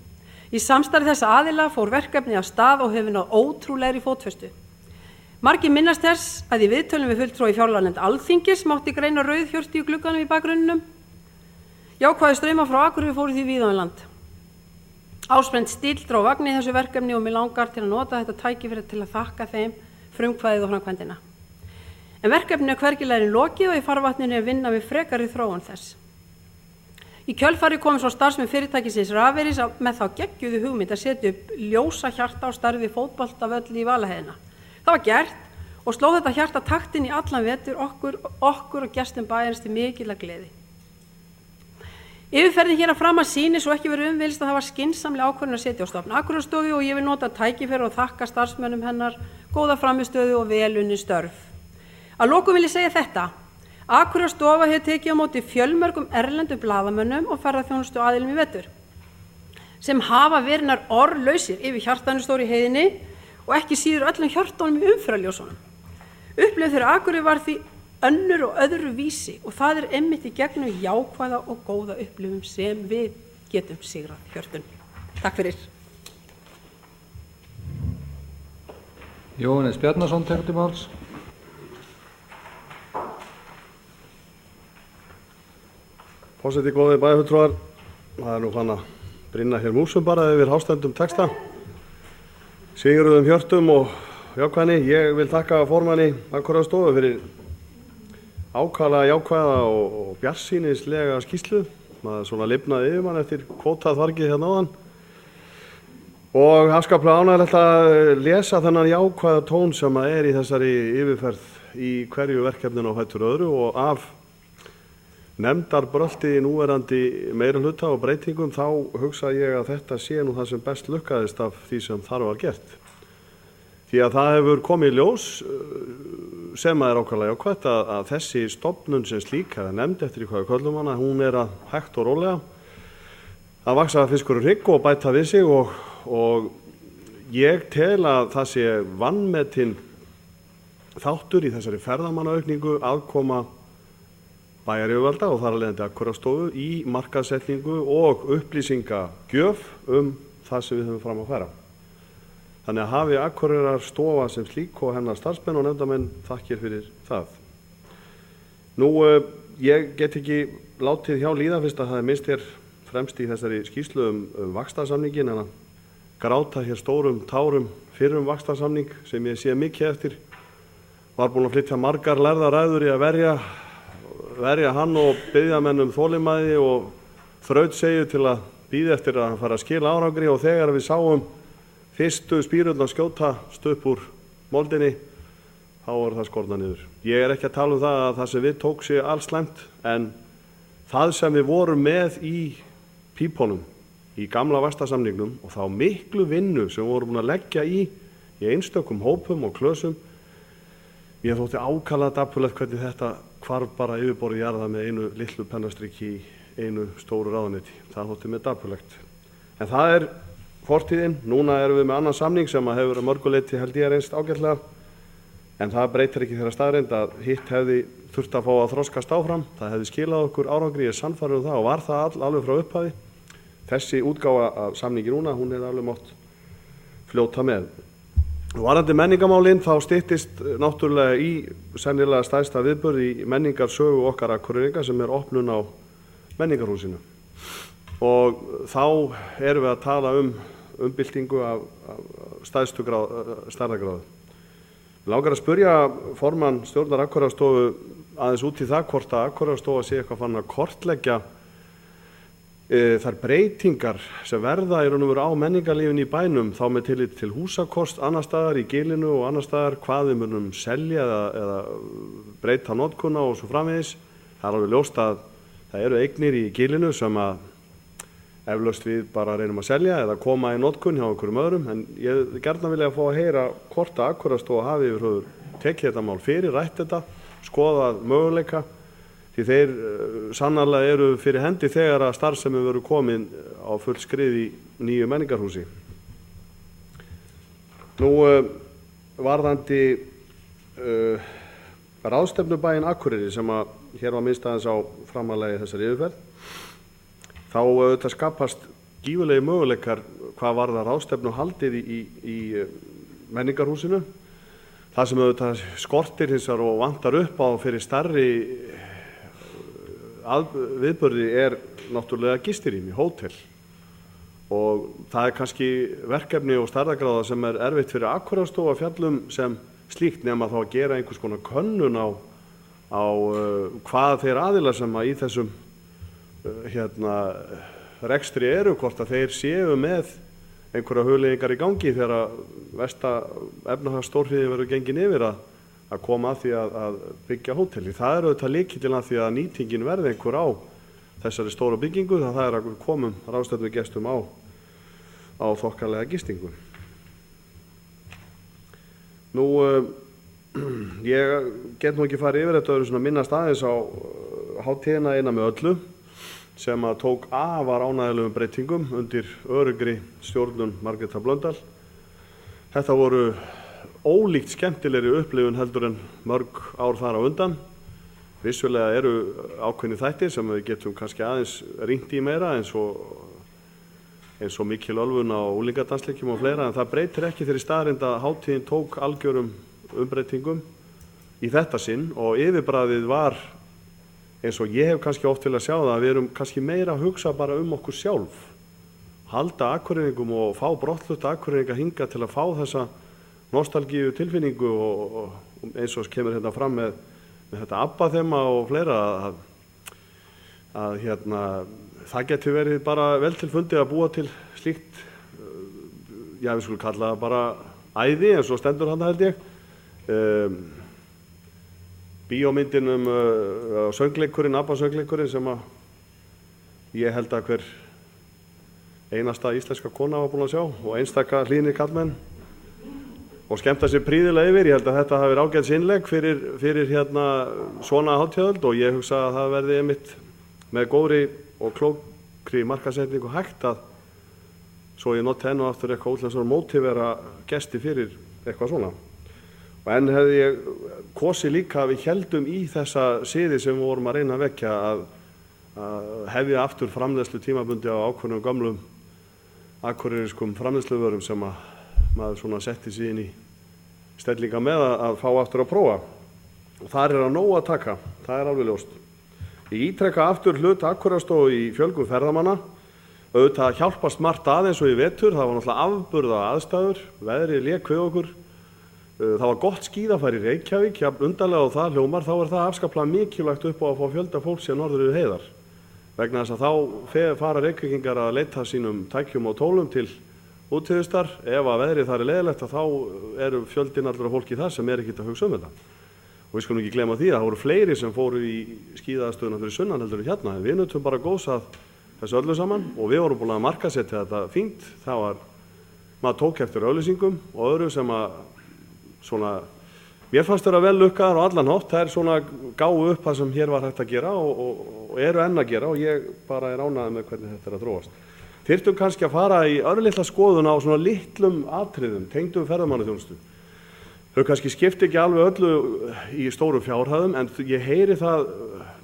[SPEAKER 2] Í samstarfi þessa aðila fór verkefnið af stað og hefur náð ótrúlegri fótfestu. Margir minnast þess að í viðtölum við fulltrúa í fjárlaganefnd Alþingis mátti greina rauðhjörtu í glugganum í bakgrunninum. Jákvæðir straumar frá Akureyri fóru því víða um land. Ásbrend Stíl dró vagn í þessu verkefni og mig langar til að nota þetta tækifæri til að þakka þeim frumkvæðið og framkvæmdina. En verkefninu er hvergi lærin lokið og í farvatninu er vinna við frekari þróun þess. Í kjölfari komum svo starfsmenn fyrirtækisins Raveris með þá geggjuðu hugmynd að setja upp ljósa hjarta á starfi fótboltavöll í Valaheiðina. Það var gert og sló þetta hjarta taktinn í allan vetur okkur og gestum bæjarins til mikilla gleði. Yfirferðin hér að framan sýnir svo ekki verið umvilst að það var skynsamleg ákvörðun að setja á stofn Akureyrarstofu og ég vil nota tækifæri og þakka starfsmönnum hennar góða frammistöðu og vel unnin störf. Að lokum vil ég segja þetta. Akureyrarstofa hefur tekið á móti fjölmörgum erlendum blaðamönnum og ferðaþjónustu aðilum í vetur sem hafa verið nær orðlausir yfir hjartanu stóru í heiðinni og ekki síður öllum hjartunum í umferðarljósunum. Upplifun þeirra Akureyri var því önnur og öðru vísi og það er einmitt í gegnum jákvæða og góða upplifun sem við getum sigrað hjörtun. Takk fyrir.
[SPEAKER 1] Jóhannes Bjarnason tekur til máls.
[SPEAKER 3] Forseti góðir bæjarfulltrúar, það er nú fann að brynna hér músum bara yfir hástendum texta, sigruðum hjörtum og jákvæðni. Ég vil þakka formanni Akureyrarstofu fyrir ákaflega jákvæða og bjartsýnislega skýrslu. Maður svona lifnaði yfir mann eftir kvótað þvargið hérna áðan. Og afskaplega ánægilegt að lesa þennan jákvæða tón sem er í þessari yfirferð í hverju verkefninu á fætur öðru og af nefndarbrölti núverandi meirihluta og breytingum, þá hugsa ég að þetta sé nú það sem best lukkaðist af því sem þar var gert. Því að það hefur komið í ljós sem er ákaflega jákvætt að þessi stofnun sem slík, eða nefnd eftir hvað við köllum hana, hún er að hægt og rólega að vaxa fiskur í hrygg og bæta við sig og ég tel að það sé vanmetinn þáttur í þessari ferðamannaaukningu aðkoma bæjaryfirvalda og þar af leiðandi Akureyrarstofu í markaðssetningu og upplýsingagjöf það sem við höfum fram að færa. Þannig að hafi Akureyrarstofa sem slík og hennar starfsmenn og nefndarmenn þakkir fyrir það. Nú, ég get ekki látið hjá líða fyrst að það minnst hér fremst í þessari skýrslu vaxtarsamningin, en að gráta hér stórum tárum fyrir vaxtarsamning sem ég sé mikið eftir. Var búin að flytja margar lærðar ræður í að verja hann og biðja menn þolinmæði og þrautsegju til að bíða eftir að hann fara að skila árangri, og þegar við sáum fyrstu spírurnar skjóta upp úr moldinni, þá voru það skornað niður. Ég er ekki að tala um það sem við tók sig alls slæmt, en það sem við vorum með í pípunum í gamla vaxtarsamningnum og þá miklu vinnu sem við vorum búin að leggja í einstökum hópum og klösum, ég þótti ákaflega dapurlegt hvernig þetta hvarf bara yfirborðið jarða með einu litlu pennastriki í einu stóru ráðuneyti. Það þótti mér dapurlegt. En það er fortíðin. Núna erum við með annan samning sem að hefur að mörguleyti held ég reynst ágætlega, en það breytir ekki þeirra staðreynd að hitt hefði þurft að fá að þroskast áfram. Það hefði skilað okkur árangri, ég er sannfærður það, og var það alveg frá upphafi. Þessi útgáfa af samningi núna, hún er alveg mátt fljóta með. Varðandi menningamálin, þá styttist náttúrulega í sennilega stærsta viðburð í menningarsögu okkar Akureyringa, sem er opnun á menningarhúsinu. Og þá erum við að tala umbyltingu af stærstu stærðargráðu. Mig langar að spyrja formann stjórnar Akureyrarstofu aðeins út í það hvort að Akureyrarstofa sé eitthvað fann að kortleggja þær breytingar sem verða í raun og veru á menningarlífinu í bænum, þá með tillit til húsakost annars staðar í Gilinu og annars staðar, hvað við munum selja eða breyta notkuna og svo framvegis. Það er alveg ljóst að það eru eignir í Gilinu sem að eflaust við bara reynum að selja eða koma í notkun hjá einhverjum öðrum, en ég gjarnan vilja fá að heyra hvort að Akureyrarstofa hafi yfir höfuð tekið þetta mál fyrir, rætt þetta, skoðað möguleika, því þeir sannarlega eru fyrir hendi þegar að starfsemi verður komin á full skrið í nýju menningarhúsi. Nú, varðandi ráðstefnubæinn Akureyri sem að hér var minnst aðeins á framarlega þessari yfirferð, þá auðvitað skapast gífurlegir möguleikar hvað varðar ráðstefnu haldið í menningarhúsinu. Það sem auðvitað skortir hins vegar og vantar upp á fyrir stærri viðburði er náttúrulega gistirými, hótel, og það er kannski verkefni og stærðargráða sem er erfitt fyrir Akureyrarstofu að fjallum sem slíkt, nema þá að gera einhvers konar könnun á hvað þeir aðilar sem að í þessum rekstri eru, hvort að þeir séu með einhverja hugleiðingar í gangi þegar versta efnahagsstórhríðin verður gengin yfir að koma að því að byggja hóteli. Það er auðvitað lykillinn að því að nýtingin verði einhver á þessari stóra byggingu, það er að við komum ráðstefnugestum á þokkalega gistingu. Nú, ég get nú ekki farið yfir þetta, svona minnast aðeins á hátíðina eina með öllu, sem að tók afar ánægjulegum breytingum undir öruggri stjórnun Margrétar Blöndal. Þetta voru ólíkt skemmtilegri upplifun heldur en mörg ár þar á undan. Vissulega eru ákveðnir þættir sem við getum kannski aðeins rýnt í meira, eins og mikil ölvun á unglingaddansleikjum og fleira, en það breytir ekki þeirri staðreynd að hátíðin tók algjörum umbreytingum í þetta sinn, og yfirbragðið var, eins og ég hef kannski oft til að sjá það, að við erum kannski meira að hugsa bara okkur sjálf, halda Akureyringum og fá brottlutta Akureyringa hinga til að fá þessa nostalgíu tilfinningu, og eins og kemur hérna fram með þetta ABBA-þema og fleira, að það geti verið bara vel til fundið að búa til slíkt, já við skulum kalla það bara æði, eins og stendur hann held ég. bíómyndin söngleikurinn, ABBA-söngleikurinn sem að ég held að hver einasta íslenska kona var búin að sjá og einstaka hlýðnir karlmenn og skemmta sér prýðilega yfir. Ég held að þetta hafi verið ágætis innlegg fyrir hérna svona hátíðahöld og ég hugsa að það verði einmitt með góðri og klókri markaðssetningu hægt að svo ég noti enn og aftur eitthvað útlenskur mótivera gesti fyrir eitthvað svona. Og enn hefði ég kosið líka að við héldum í þessa siði sem við vorum að reyna að vekja að hefja aftur framleiðslu tímabundi á ákveðnum gömlum akureyriskum framleiðsluvörum sem að maður svona setti sig inn í stellinga með að fá aftur að prófa. Og þar að nóg að taka, það alveg ljóst. Ég ítreka aftur hlut Akureyrarstofu í fjölgun ferðamanna. Auðvitað hjálpast margt aðeins og í vetur, það var náttúrulega afburða aðstæður, veðrið lék við okkur. Það var gott skíðafæri í Reykjavík, undarlega á það hljómar, þá það afskaplega mikilvægt upp á að fá fjölda fólks í norður yfir heiðar. Vegna þess að þá fara Reykvíkingar að leita sínum tækjum og tólum til útivistar. Ef að veðrið þar leiðilegt þá eru fjöldinn allra fólki þar sem ekkert að hugsa þetta. Og við skulum ekki gleyma því að það voru fleiri sem fóru í skíðaðstöðuna fyrir sunnan heldur en hérna. Við nutum bara góðs að þessu öllu saman og við vorum búin að markaðsetja þetta fínt. Maður tók eftir auglýsingum og öðru sem að svona mér fannst vera vel lukkaðar á allan hátt. Það svona gáu upp það sem hér var hægt að gera og eru enn að gera og ég bara ánægður með hvernig þetta að þróast. Þyrftum kannski að fara í örlitla skoðun á svona litlum atriðum tengdum ferðamannaþjónustu. Þau kannski skipti ekki alveg öllu í stórum fjárhæðum en ég heyri það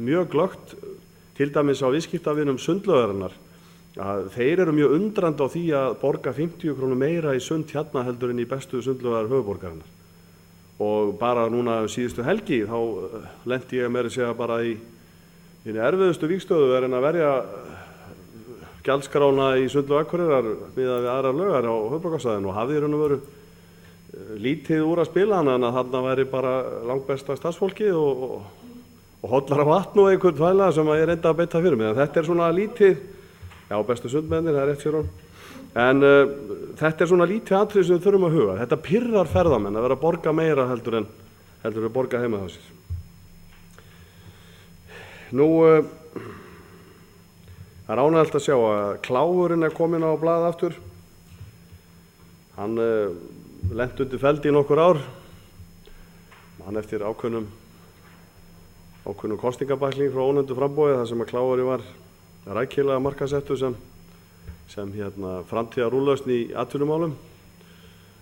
[SPEAKER 3] mjög glöggt til dæmis á viðskiptavinum sundlaugarinnar að þeir eru mjög undrandi á því að borga 50 krónur meira í sund hérna heldur en í bestu sundlaugar höfuðborgarinnar. Og bara núna síðustu helgi þá lenti ég meira að segja bara í erfiðustu vígstöðu en að verja gjaldskrána í Sundlaug Akureyrar miðað við aðrar laugar á höfuðborgarsvæðinu og hafði í raun og veru lítið úr að spila en að þarna væri bara langbesta starfsfólkið og hollara vatn og einhvern þvæla sem ég reynda að beita fyrir mig. En þetta svona lítið, já bestu sundmennir, það rétt sér hún. En þetta svona lítið atrið sem við þurfum að huga. Þetta pirrar ferðamenn að vera að borga meira heldur en að borga heima hjá sér. Nú, það ánægilegt að sjá að Kláfurinn komin á blað aftur. Hann lenti undir feldi í nokkur ár. Hann eftir ákveðnum kosningabækling frá ónefndu framboði þar sem að Kláfurinn var rækilega markaðssettur sem framtíðar úrlausn í atvinnumálum.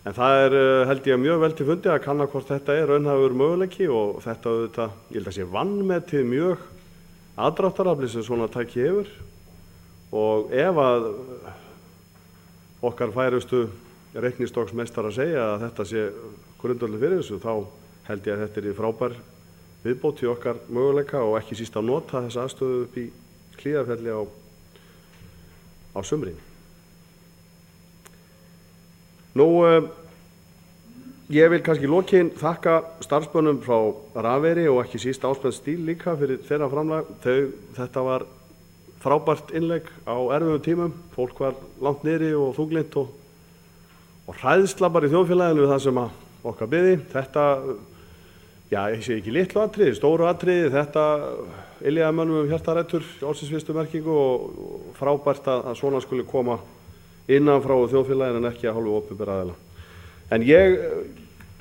[SPEAKER 3] En það held ég mjög vel til fundi að kanna hvort þetta raunhæfur möguleiki og þetta auðvitað, ég held að sé vanmetið mjög aðdráttarafli sem svona tæki hefur og ef að okkar færustu reiknistokksmeistar að segja að þetta sé grundvöllur fyrir þessu þá held ég að þetta í frábær viðbót í okkar möguleika og ekki síst að nota þessa aðstöðu upp í Hlíðarfjalli á sumrin. Nú, ég vil kannski lokin þakka starfsmönnum frá Rafeyri og ekki síst Áspenn Stíl líka fyrir þeirra framlag. Þetta var frábært innlegg á erfiðum tímum. Fólk var langt niðri og þunglint og hræðsla bara í þjóðfélaginu við það sem að okkar biði. Þetta, já, ég sé ekki litlu atriði, stóru atriði, þetta yljaði mönnum hjartarætur í orðsins fyrstu merkingu og frábært að svona skuli koma innan frá þjóðfélaginu en ekki að hálfu opinbera aðila. En ég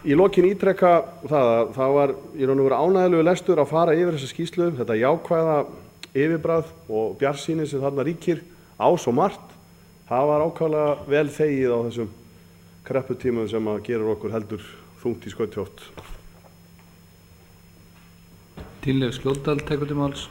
[SPEAKER 3] í lokin ítreka það að það var í raun og veru ánægilegu lestur að fara yfir þessa skýrslu, þetta jákvæða yfirbragð og bjartsýni sem þarna ríkir á svo margt. Það var ákaflega vel þegið á þessum krepputímum sem að gera okkur heldur þungt í skauti oft.
[SPEAKER 1] Tínleif Skjóldal tekur til máls.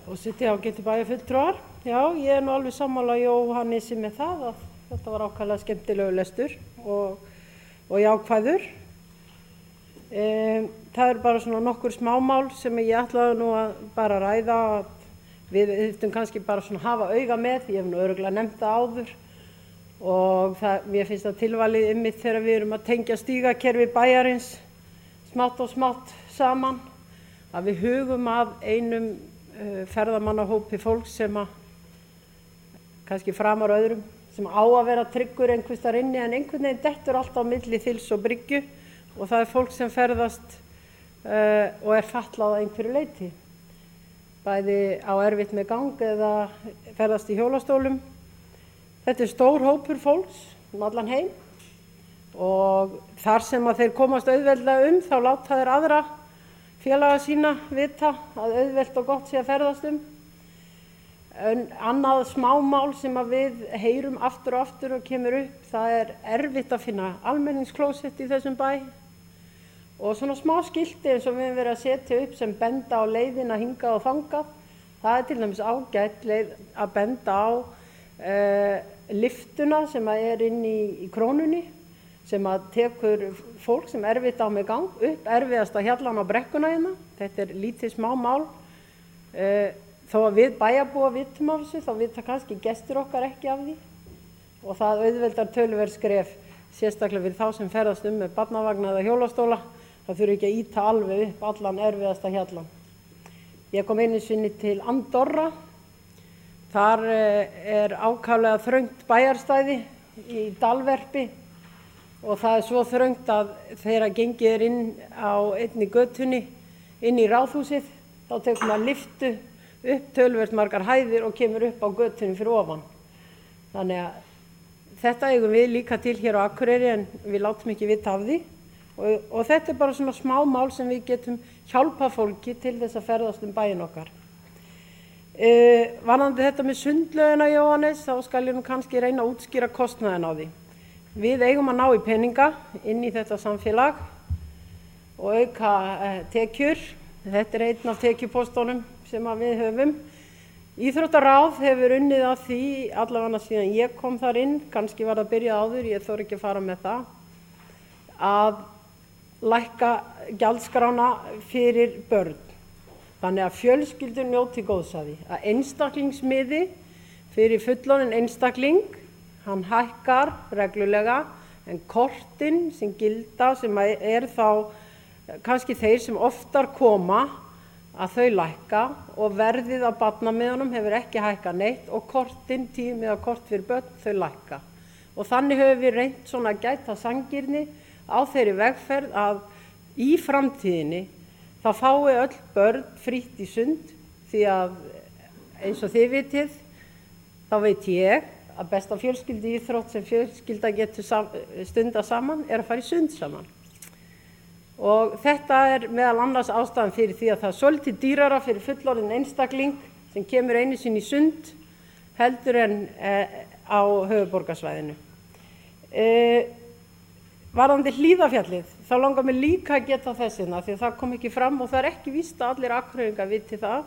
[SPEAKER 2] Forseti, ágætu bæjarfulltrúar. Já, ég nú alveg sammála Jóhannesi með það að þetta var ákaflega skemmtilegu lestur og jákvæður. Það bara svona nokkur smámál sem ég ætlaði nú að bara ræða. Við þurftum kannski bara svona hafa auga með, ég hef nú örugglega nefnt það áður og mér finnst það tilvalið einmitt þegar við erum að tengja stígakerfi bæjarins smátt og smátt saman að við hugum að einum ferðamannahópi fólks sem kannski framar öðrum, sem á að vera tryggur einhvers þar inni, en einhvern veginn dettur alltaf á milli Þils og Bryggju og það fólk sem ferðast og fatlað að einhverju leyti. Bæði á erfitt með gang eða ferðast í hjólastólum. Þetta stór hópur fólks allan heim og þar sem að þeir komast auðveldlega þá láta þeir aðra félaga sína vita að auðvelt og gott sé að ferðast Annað smámál sem að við heyrum aftur og aftur og kemur upp, það erfitt að finna almenningsklósett í þessum bæ og svona smá skilti eins og við höfum verið að setja upp sem benda á leiðina hingað og þangað. Það til dæmis ágætt leið að benda á liftuna sem að inn í Krónunni sem að tekur fólk sem erfitt á með gang upp erfiðasta hjallan á brekkuna hérna. Þetta lítið smá mál. Þó að við bæjarbúa vitum af þessu, þá vita kannski gestir okkar ekki af því og það auðveldar töluverð skref, sérstaklega fyrir þá sem ferðast með barnavagna eða hjólastóla, það þurfi ekki að ýta alveg upp allan erfiðasta hjallan. Ég kom einu sinni til Andorra, þar ákaflega þröngt bæjarstæði í dalverpi og það svo þröngt að þegar gengið inn á einni götunni, inn í ráðhúsið, þá tekur maður lyftu upp töluvert margar hæðir og kemur upp á götunni fyrir ofan. Þannig að þetta eigum við líka til hér á Akureyri en við látum ekki vita af því og þetta bara svona smá mál sem við getum hjálpað fólki til þess að ferðast bæinn okkar. Varðandi þetta með sundlaugina, Jóhannes, þá skal ég kannski reyna að útskýra kostnaðinn á því. Við eigum að ná í peninga inn í þetta samfélag og auka tekjur. Þetta einn af tekjupostunum sem við höfum. Íþróttaráð hefur unnið að því allavega síðan ég kom þar inn, kannski var það byrjað áður, ég þori ekki að fara með það, að lækka gjaldskrána fyrir börn. Þannig að fjölskyldur njóti góðs af því. Að einstaklingsmiði fyrir fullorðinn einstakling, hann hækkar reglulega, en kortin sem gilda, sem þá kannski þeir sem oftar koma, að þau lækka og verðið á barnamiðunum hefur ekki hækkað neitt og kortin, tími og kort fyrir börn, þau lækka. Og þannig höfum við reynt svona að gæta sanngirni á þeirri vegferð að í framtíðinni þá fái öll börn frítt í sund því að eins og þið vitið, þá veit ég að besta fjölskyldu íþrótt sem fjölskylda getur stunda saman að fara í sund saman. Og þetta meðal annars ástæðan fyrir því að það svolítið dýrara fyrir fullorðinn einstakling sem kemur einu sinni í sund heldur en á höfuðborgarsvæðinu. Varðandi Hlíðarfjallið, þá langar mig líka að geta þessina því að það kom ekki fram og það ekki víst að allir Akureyringar viti það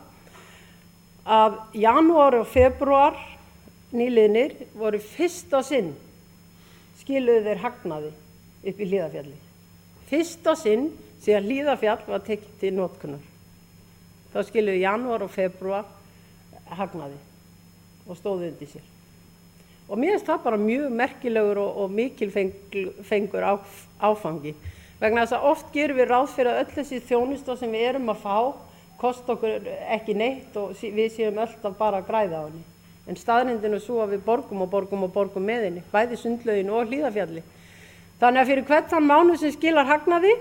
[SPEAKER 2] að janúar og febrúar nýliðnir voru fyrsta sinn skiluðu þeir hagnaði upp í Hlíðarfjalli. Fyrsta sinn síðan Hlíðarfjall var tekið til notkunar. Þá skiluðu janúar og febrúar hagnaði og stóðu undir sér. Og mér finnst það bara mjög merkilegur og mikilfengur áfangi. Vegna þess að oft gerum við ráð fyrir að öll þessi þjónusta sem við erum að fá kosta okkur ekki neitt og við séum alltaf bara að græða á henni. En staðreyndin svo að við borgum með henni, bæði sundlauginu og Hlíðarfjalli. Þannig að fyrir hvern þann mánuð sem skilar hagnaði,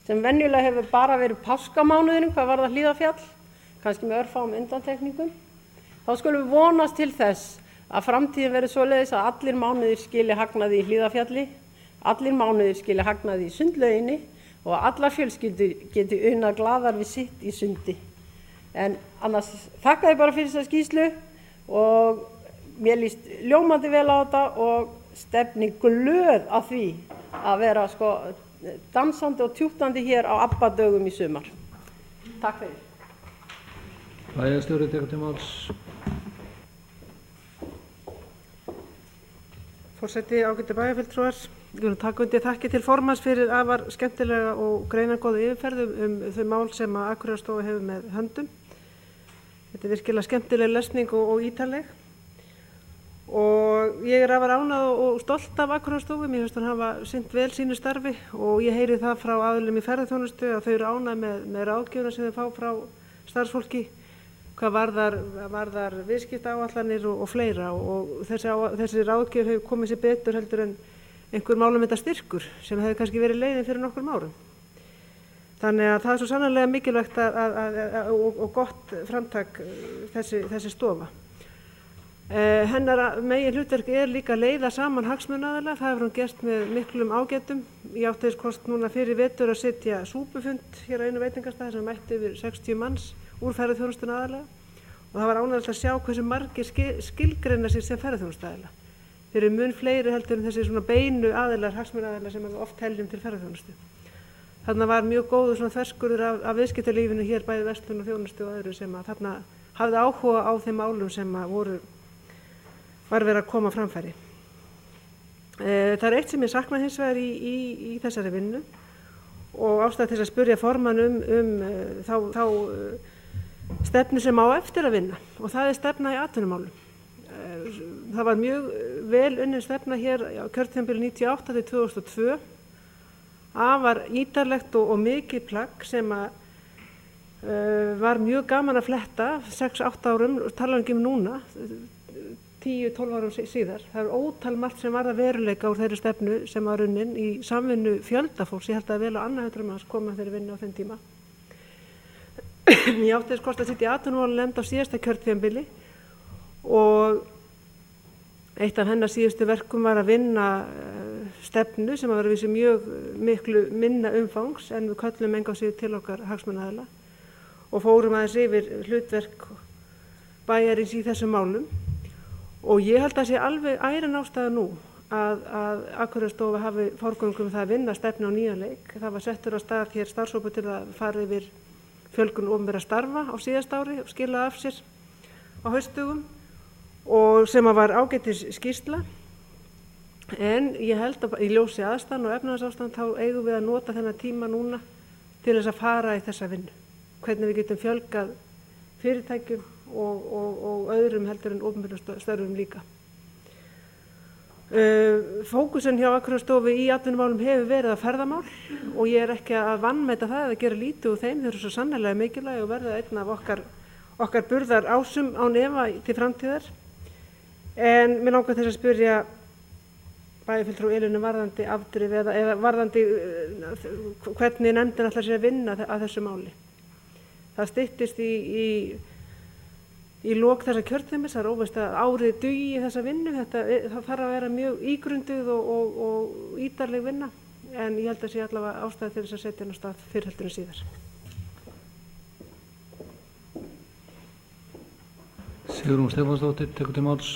[SPEAKER 2] sem venjulega hefur bara verið páskamánuðurinn, hvað var það Hlíðarfjall, kannski með örfáum undantekningum, þá skulum við vonast til þess að framtíðin verði svoleiðis að allir mánuðir skili hagnaði í Hlíðarfjalli, allir mánuðir skili hagnaði í sundlauginni og allar fjölskyldur geti unnað glaðar við sitt í sundi. En annars þakka ég bara fyrir þessa skýrslu og mér líst ljómandi vel á þetta og stefni glöð að því að vera dansandi og tjúttandi hér á abbadögum í sumar. Takk fyrir.
[SPEAKER 1] Bæjarstjóri tekur til máls.
[SPEAKER 4] Forseti, ágætu bæjarfulltrúar, ég vil taka undir þakki til formanns fyrir afar skemmtilega og greinargóða yfirferð þau mál sem að Akureyrarstofa hefur með höndum. Þetta virkilega skemmtileg lesning og ítarleg. Og ég afar ánægð og stolt af Akureyrarstofu, mér finnst hann hafa sinnt vel sínu starfi og ég heyri það frá aðilum í ferðaþjónustu að þau eru ánægð með ráðgjöfuna sem þau fá frá starfsfólki hvað varðar viðskiptaáætlanir og fleira og þessi ráðgjöf hefur komið sér betur heldur en einhver málumyndastyrkur sem hefði kannski verið leiðin fyrir nokkrum árum. Þannig að það er svo sannarlega mikilvægt og gott framtak þessi stofa. Hennar megin hlutverk líka að leiða saman hagsmunaaðila, það hefur hún gert með miklum ágætum. Ég átti þess kost núna fyrir vetur að sitja súpufund hér á einu veitingastað sem mætti yfir 60 manns úr ferðaþjónustuna aðalega og það var ánægjulegt að sjá hversu margir skilgreina sig sem ferðaþjónustuaðila. Þeir eru mun fleiri heldur en þessi svona beinu aðilar, hagsmunaaðilar sem við oft teljum til ferðaþjónustu. Þarna var mjög góður svona þverskurður af viðskiptalífinu hér, bæði verslun og þjónustu og öðru sem að þarna hafði áhuga á þeim málum sem að var verið að koma á framfæri. Það er eitt sem ég sakna hins vegar í þessari vinnu og ástæða til að spyrja formann þá stefnu sem á eftir að vinna og það er stefna í atvinnumálum. Það var mjög vel unnin stefna hér á kjörtímabili 98 til 2002, afar ítarlegt og mikið plagg sem var mjög gaman að fletta 6-8 árum, tala um núna, 10-12 árum síðar. Það er ótal margt sem var að veruleika úr þeirri stefnu sem var unnin í samvinnu fjöldafólks. Ég held að vel á annað 100 manns koma þeirri vinnu á þeim tíma. Ég átti þess kost að sitja í atvinnumálanefnd á síðasta kjörtímabili og eitt af hennar síðustu verkum var að vinna stefnu sem var að vísu mjög miklu minna umfangs en við köllum enga á sig til okkar hagsmunaaðila og fórum aðeins yfir hlutverk bæjarins í þessum málum. Og ég held að sé alveg ærin ástæða nú að Akureyrarstofa hafi forgöngu það að vinna stefnu á nýjan leik. Það var settur á stað hér starfshópur til að fara yfir fjölgun opinberra starfa á síðasta ári og skila af sér á haustdögum og sem var ágætis skýrsla. En ég held að í ljósi aðstæðan og efnahagsástand þá eigum við að nota þennan tíma núna til þess að fara í þessa vinnu. Hvernig við getum fjölgað fyrirtækjum og öðrum heldur en opinberum störfum líka. Fókusin hjá Akureyrarstofu í atvinnumálum hefur verið að ferðamál og ég er ekki að vanmeta það eða gera lítið úr þeim, þeir eru svo sannarlega mikilvæg og verða einn af okkar burðar ásum án efa til framtíðar. En mér langar þess að spyrja bæjarfulltrú Elínu varðandi afdrif eða varðandi hvernig nefndin ætlar sér að vinna að þessu máli. Það styttist í lok þessa kjörtímabils, það er óvíst að árið dugi þessa vinnu, það þarf að vera mjög ígrunduð og ítarleg vinna, en ég held að sé allavega ástæða til þess að setja hennar stað fyrr heldur en síðar.
[SPEAKER 1] Sigrún Stefánsdóttir tekur til máls.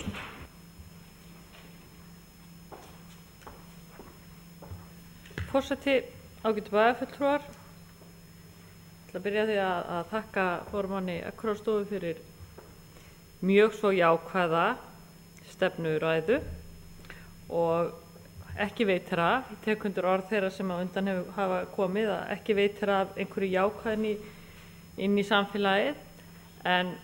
[SPEAKER 5] Forseti, ágætu bæjarfulltrúar, ég ætla að byrja því að þakka formanni Akureyrarstofu fyrir mjög svo jákvæða stefnuræðu og ekki veitir af, ég tek undir orð þeirra sem á undan hafa komið að ekki veitir af einhverju jákvæðni inn í samfélagið, en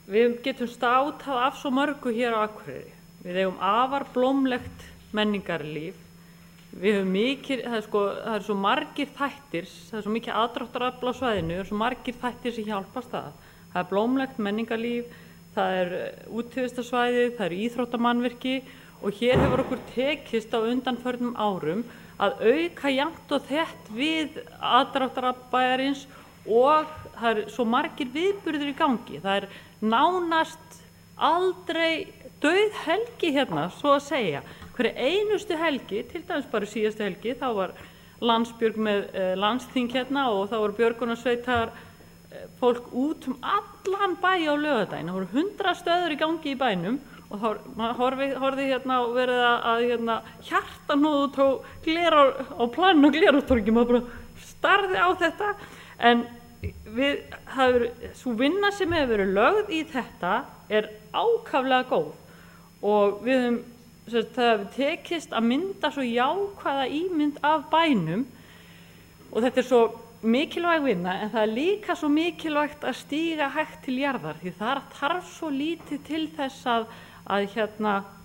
[SPEAKER 5] við getum státað af svo mörgu hér á Akureyri. Við eigum afar blómlegt menningarlíf, við höfum það er svo margir þættir, það er svo mikið aðdráttarafl á svæðinu, það er svo margir þættir sem hjálpast að. Það er blómlegt menningarlíf, það er útivistarsvæði, það er íþróttamannvirki og hér hefur okkur tekist á undanförnum árum að auka jafnt og þétt við aðdráttarafl bæjarins og það er svo margir viðburðir í gangi. Það er nánast aldrei dauð helgi hérna, svo að segja. Hverja einustu helgi, til dæmis bara síðustu helgi, þá var Landsbjörg með landsþing hérna og þá voru björgunarsveitar fólk út allan bæ á laugardaginn. Það voru 100 stöður í gangi í bænum og þá horfði hérna og verið að hjartanóð og tók glera á planinu og Glerártorgi, maður bara starði á þetta, en sú vinna sem hefur verið lögð í þetta er ákaflega góð og það hefur tekist að mynda svo jákvæða ímynd af bænum og þetta er svo mikilvæg vinna, en það er líka svo mikilvægt að stíga hægt til jarðar því það þarf svo lítið til þess að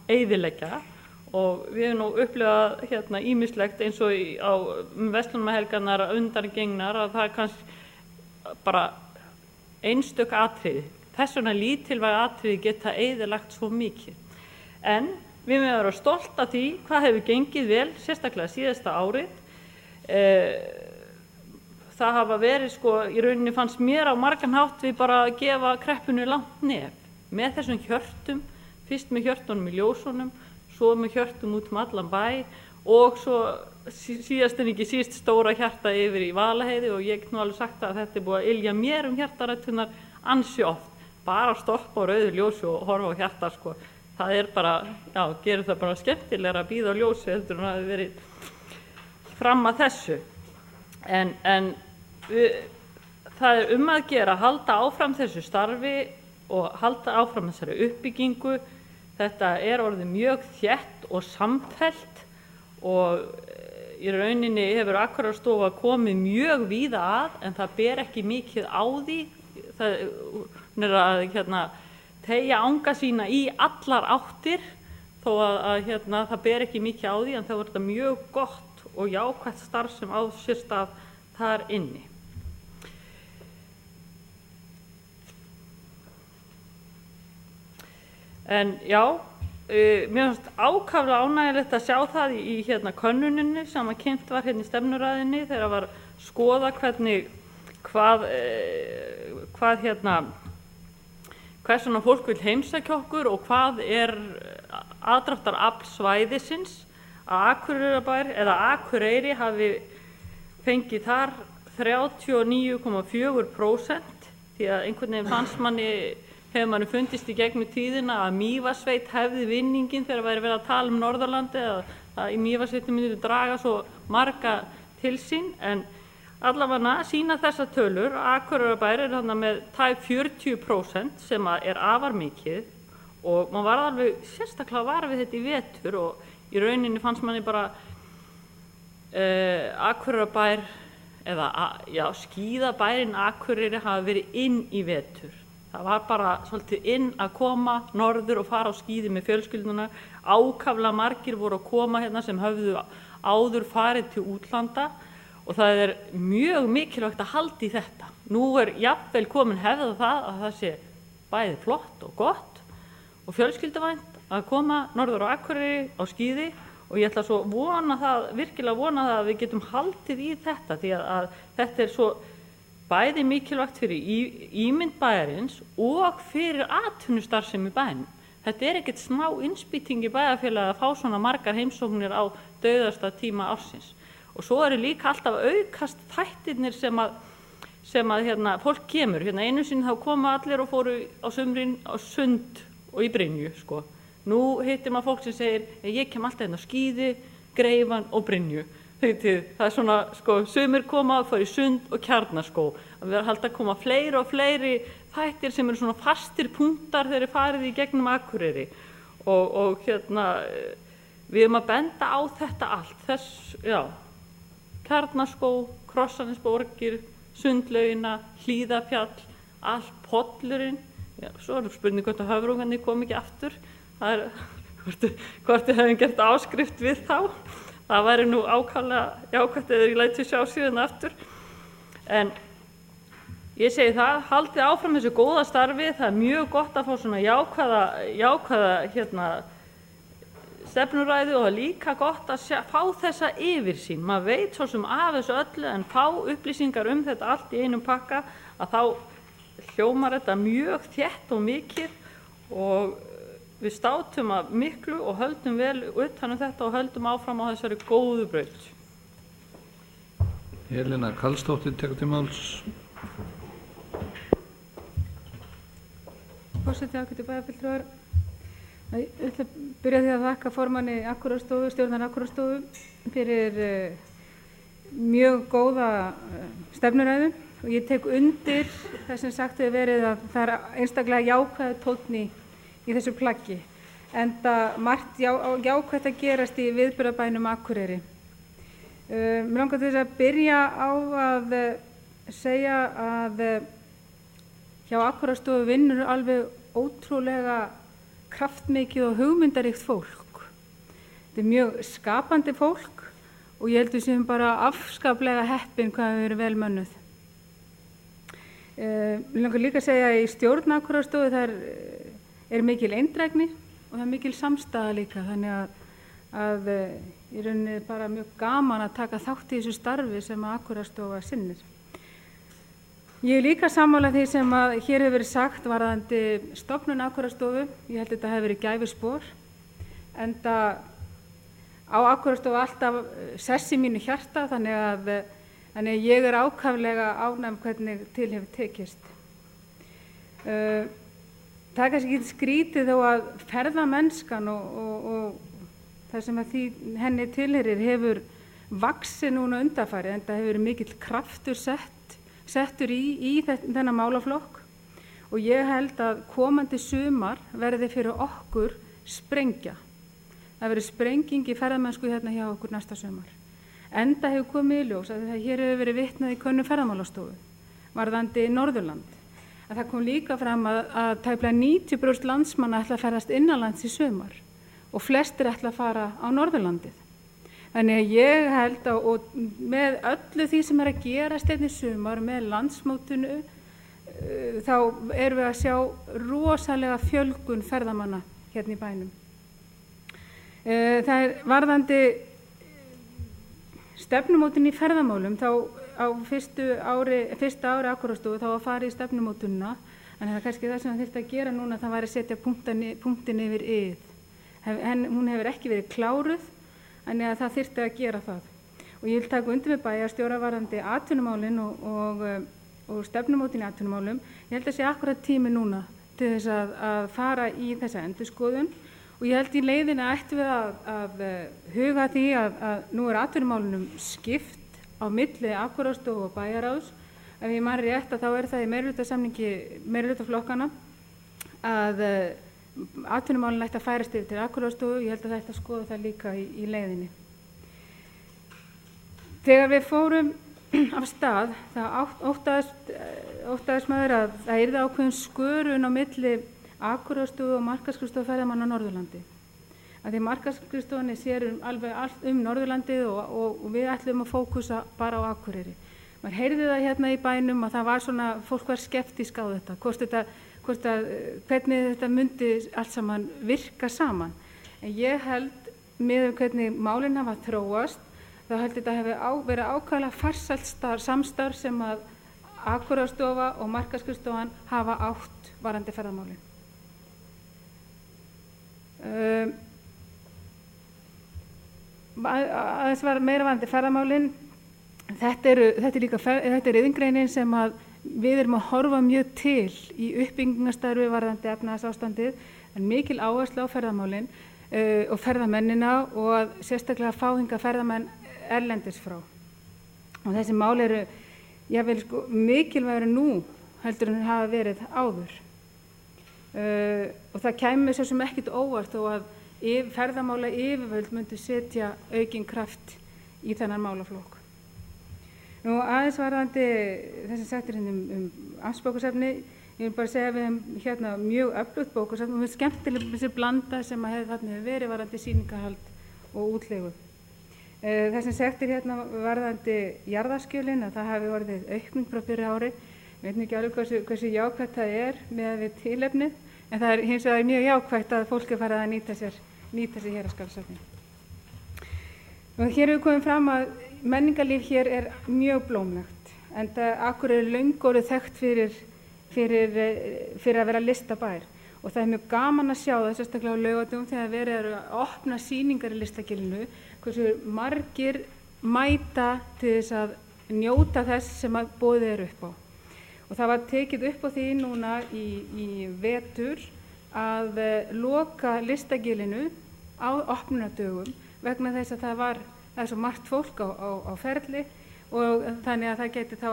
[SPEAKER 5] eyðileggja og við hefum nú upplifað ýmislegt eins og á verslunarhelgarnar undangengnar að það er kannski bara einstök atriði. Þess vegna lítilvæg atriði geta eyðilagt svo mikið. En við meðum vera stolt af því hvað hefur gengið vel, sérstaklega síðasta árið. Það hafa verið í rauninni fannst mér á margan hátt við bara að gefa kreppunni langt nef. Með þessum hjörtum, fyrst með hjörtunum í ljósunum, svo með hjörtum út allan bæ og svo síðast en ekki síst stóra hjarta yfir í Valaheiði og ég alveg sagt að þetta búið að ylja mér hjartarættunar ansi oft. Bara að stoppa á rauðu ljósi og horfa á hjarta Það bara, gerir það bara skemmtilegra að bíða á ljósi heldur en að hafi verið fram að þessu. En það að gera að halda áfram þessu starfi og halda áfram þessari uppbyggingu. Þetta orðið mjög þétt og samfellt og í rauninni hefur Akureyrarstofa komið mjög víða að en það ber ekki mikið á því. Það að teygja anga sína í allar áttir þó að það ber ekki mikið á því en það þetta mjög gott og jákvætt starf sem á sér stað þar inni. En mér finnst ákaflega ánægjulegt að sjá það í könnuninni sem kynnt var í stefnuræðinni þegar var skoða hvers vegna fólk vill heimsækja okkur og hvað aðdráttarafl svæðisins að Akureyrarbær eða Akureyri hafi fengið þar 39,4% því að einhvern veginn fannst hefur manni fundist í gegnum tíðina að Mývatnssveit hefði vinninginn þegar væri verið að tala Norðurlandi eða að í Mývatnssveitin myndi draga svo marga til sín en allavega sína þessa tölur að Akureyrarbær þarna með tæp 40% sem afar mikið og maður var alveg sérstaklega var við þetta í vetur og í rauninni fannst manni bara Akureyrarbær eða skíðabærin Akureyri hafa verið inn í vetur. Það var bara svolítið inn að koma norður og fara á skíði með fjölskylduna. Ákaflega margir voru að koma sem höfðu áður farið til útlanda og það mjög mikilvægt að halda í þetta. Nú jafnvel komin hefð á það sé bæði flott og gott og fjölskylduvænt að koma norður á Akureyri á skíði og ég ætla svo virkilega vona það að við getum haldið í þetta því að þetta svo bæði mikilvægt fyrir ímynd bæjarins og fyrir atvinnustarfsemi í bænum. Þetta ekkert smá innspýting í bæjarfélagi að fá svona margar heimsóknir á dauðasta tíma ársins. Og svo líka alltaf aukast þættirnir sem fólk kemur. Einu sinni þá koma allir og fóru á sumrin á Sund og í Brynju. Nú hittir maður fólk sem segir ég kem alltaf á skíði, Greifan og Brynju. Það svona, sumir koma og fara í Sund og Kjarnaskó. Það verður halda að koma fleiri og fleiri þættir sem svona fastir punktar þegar þeir farið í gegnum Akureyri. Og við að benda á þetta allt. Kjarnaskó, Krossanesborgir, Sundlaugina, Hlíðafjall, allt pollurinn. Svo spurning hvort að höfrungarnir kom ekki aftur. Það hvort þið hefum gert áskrift við þá. Það væri nú ákaflega jákvætt eða ég læti sjá síðan aftur. En ég segi það, haldið áfram þessu góða starfi. Það mjög gott að fá svona jákvæða stefnuræðu og líka gott að fá þessa yfirsýn. Maður veit svo sem af þessu öllu en fá upplýsingar þetta allt í einum pakka að þá hljómar þetta mjög þétt og mikið og við státum að miklu og höldum vel utan þetta og höldum áfram á þessari góðu braut.
[SPEAKER 1] Helena Karlsdóttir tekur til máls.
[SPEAKER 6] Forseti, ágætu bæjarfulltrúar. Ég ætla að byrja því að þakka formanni Akureyrarstofu, stjórnar Akureyrarstofu fyrir mjög góða stefnuræðu og ég tek undir það sem sagt hefur verið að það einstaklega jákvæður tónn í þessu plaggi, enda margt jákvætt að gerast í viðburðarbænum Akureyri. Mér langar til þess að byrja á að segja að hjá Akureyrarstofu vinnur alveg ótrúlega kraftmikið og hugmyndaríkt fólk. Þetta mjög skapandi fólk og ég held við séum bara afskaplega heppin hvað við erum vel mönnuð. Við langar líka að segja að í stjórn Akureyrarstofu þar er mikil eindrægni og það er mikil samstaða líka, þannig að í rauninni bara mjög gaman að taka þátt í þessu starfi sem Akureyrarstofa sinnir. Ég er líka sammála því sem að hér hefur verið sagt varðandi stofnun Akureyrarstofu. Ég held að þetta hefur verið gæfuspor, enda á Akureyrarstofu alltaf sess í mínu hjarta, þannig að ég er ákaflega ánægð hvernig til hefur tekist. Það er kannski ekki skrítið þó að ferðamennskan og það sem að henni tilheyrir hefur vaxið núna undanfarið, en það hefur verið mikill kraftur settur í þennan málaflokk, og ég held að komandi sumar verði fyrir okkur sprengja. Það verður sprenging í ferðamennsku hérna hjá okkur næsta sumar. Enda hefur komið í ljós að hér hefur verið vitnað í könnun Ferðamálastofu varðandi Norðurland. En það kom líka fram að tæplega 90% landsmanna ætla að ferðast innanlands í sumar og flestir ætla að fara á Norðurlandið. Þannig að ég held og með öllu því sem er að gerast í sumar með landsmótinu, þá erum við að sjá rosalega fjölgun ferðamanna hérna í bænum. Það er varðandi stefnumótun í ferðamálum, þá á fyrsta ári Akureyrarstofu þá að fara í stefnumótunina, en það er kannski það sem það þyrfti að gera núna, það væri að setja punktin yfir ið. Hún hefur ekki verið kláruð, þannig að það þyrfti að gera það. Og ég vil taka undir með bæjarstjóra varðandi atvinnumálin og stefnumótin í atvinnumálum. Ég held að sé akkurat tími núna til þess að fara í þessa endurskoðun, og ég held í leiðina ættum við að huga því að nú er atvinnumálunum skipt á milli Akureyrarstofu og bæjarráðs. Ef ég man rétt að þá er það í meirihlutasamningi meirihlutaflokkana að atvinnumálin ætti að færast yfir til Akureyrarstofu. Ég held að það ætti að skoða það líka í leiðinni. Þegar við fórum af stað, það óttaðist maður að það yrði ákveðin skörun á milli Akureyrarstofu og markaðsskrifstofu ferðamanna á Norðurlandi. Því markaðsskrifstofunni sér alveg allt Norðurlandið og við ætlum að fókusa bara á Akureyri. Maður heyrði það hérna í bænum að það var svona, fólk var skeptísk á þetta, hvernig þetta myndi allt saman virka saman. En ég held með hvernig málin hafa þróast, þá held þetta hefur verið ákaflega farsælt samstarf sem að Akureyrarstofa og markaðsskrifstofan hafa átt varðandi ferðamálin. Aðeins var meira varðandi ferðamálin. Þetta er iðngreinin sem að við erum að horfa mjög til í uppbyggingarstarfi varðandi efnahagsástandið, en mikil áhersla á ferðamálin og ferðamennina og að sérstaklega fá hingað ferðamenn erlendis frá. Og þessi mál eru jafnvel mikilvægari nú heldur en hafa verið áður. Og það kæmi svo sem ekkert óvart þó að ferðamála yfirvöld myndu setja aukinn kraft í þennan málaflokk. Nú aðeins varðandi þess að sagt amtsbókasafni, ég vil bara segja að við hefum hérna mjög öflugt bókasafn og við skemmtileg þessi blanda sem að þarna hefur verið varðandi sýningahald og útleigu. Það sem sagt hérna varðandi jarðaskjölin, að það hafi orðið aukning frá fyrri ári. Við veitum ekki alveg hversu jákvætt það er með við tilefnið, en það er hins vegar mjög jákvætt að fólk er farið að nýta sér héraðsskjalasafnið. Og hér hefur komið fram að menningarlíf hér er mjög blómlegt, enda Akureyri er löngu orðið þekkt fyrir að vera listabær, og það er mjög gaman að sjá það, sérstaklega á laugardögum þegar verið er að opna sýningar í Listagilinu, hversu margir mæta til þess að njóta þess sem að boðið er upp á. Og það var tekið upp á því núna í vetur að loka Listagilinu á opnunardögum vegna þess að það er svo margt fólk á ferli, og þannig að það geti þá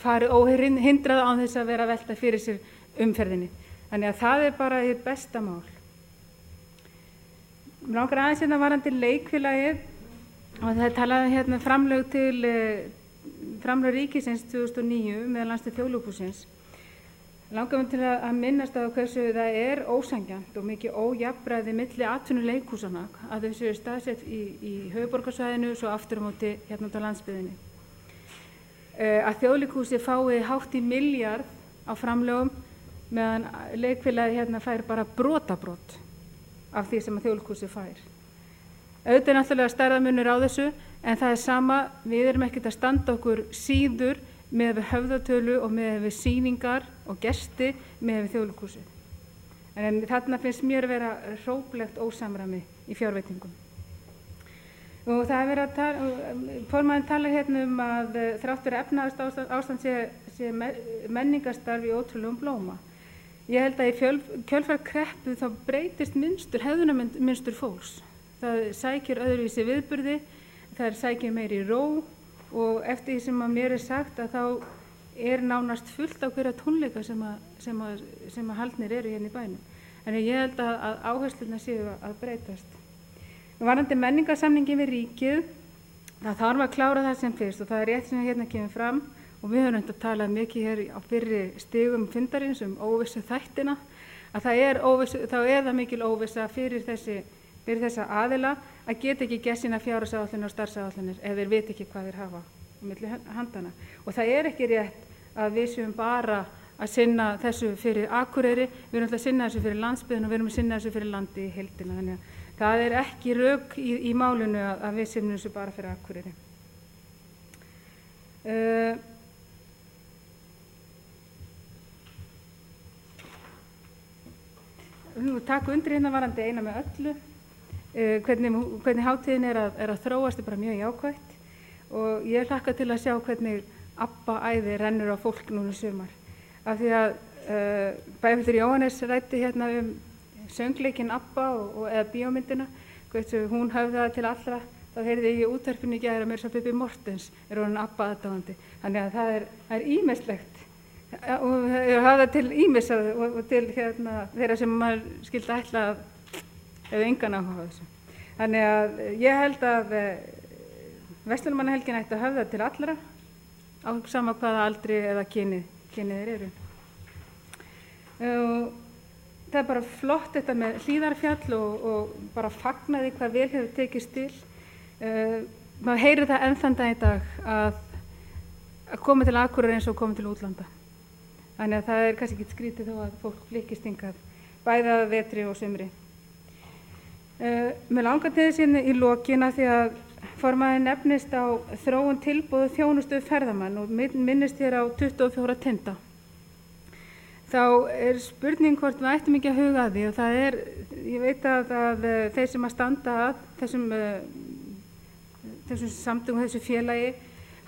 [SPEAKER 6] farið óhindrað án þess að vera að velta fyrir sér umferðinni. Þannig að það er bara hið besta mál. Mér langar aðeins hérna varðandi leikfélagið, og það er talað hérna framlög ríkisins 2009 meðal annars til Þjóðleikhússins. Langar mig til að minnast á hversu það er ósanngjarnt og mikið ójafnræði milli atvinnuleikhúsanna að þau séu staðsett í höfuðborgarsvæðinu svo aftur á móti hérna út á landsbyggðinni. að Þjóðleikhúsið fái hátt í milljarð á framlögum meðan leikfélagið hérna fær bara brotabrot af því sem að Þjóðleikhúsið fær. Auðvitað er náttúrulega stærðarmunur á þessu en það er sama, við erum ekkert að standa okkur síður með við höfðatölu og með við sýningar og gesti með við Þjóðleikhúsið. En þarna finnst mér vera hróplegt ósamræmi í fjárveitingum. Og það er verið að tala, formaðurinn talar hérna að þrátt fyrir efnahagsástand sé menningarstarf í ótrúlegum blóma. Ég held að í kjölfar kreppu þá breytist hegðunarmynstur fólks. Það sækir öðruvísi viðburði, það sækir meiri ró og eftir því sem að mér sagt að þá nánast fullt á hverja tónleika sem haldnir eru hérna í bænum. En ég held að áherslurnar séu að breytast. Varðandi menningarsamningin við ríkið, það þarf að klára það sem fyrst og það er rétt sem hérna kemur fram og við höfum að tala mikið hér á fyrri stigum fundarins óvissu þættina, að það er mikil óvissa fyrir þessa aðila að geta ekki gert sína fjárhagsáætlanir og starfsáætlanir ef þeir vita ekki hvað þeir hafa á milli handana. Og það er ekki rétt að við séum bara að sinna þessu fyrir Akureyri, við erum alltaf að sinna þessu fyrir landsbyggðina og við erum að sinna þessu fyrir landi í heildina. Þannig að það er ekki rök í málinu að við sinnum þessu bara fyrir Akureyri. Nú taka undir hérna varandi eina með öllu. Hvernig hátíðin er að þróast bara mjög jákvætt og ég hlakka til að sjá hvernig ABBA-æði rennur á fólk núna í sumar. Af því að Bæjarfulltrúi Jóhannes ræddi hérna söngleikinn ABBA eða bíómyndina, hvernig hún höfðaði til allra, þá heyrði ég í útvarpinu í gær að meira svo Bubbi Morthens orðinn ABBA-aðdáandi. Þannig að það er ýmislegt og höfða til ýmis og til þeirra sem maður skildi ætla að hefur engan áhuga á þessu. Þannig að ég held að Verslunarmannahelgin ætti að höfða til allra á sama hvaða aldri eða kyni þeir eru. Það er bara flott þetta með Hlíðarfjall og bara fagnaði hvað vel hefur tekist til. Maður heyrir það enn þann dag í dag að koma til Akureyrar eins og koma til útlanda. Þannig að það er kannski ekki skrítið þó að fólk flykkist hingað bæði að vetri og sumri. Mér langar til þess í lokin að því að formaður nefnist á þróun tilboð þjónustu ferðamann og minnist hér á 24 tinda. Þá er spurning hvort við ættum ekki að huga að því og það er, ég veit að þeir sem að standa að þessum samtökum, þessu félagi,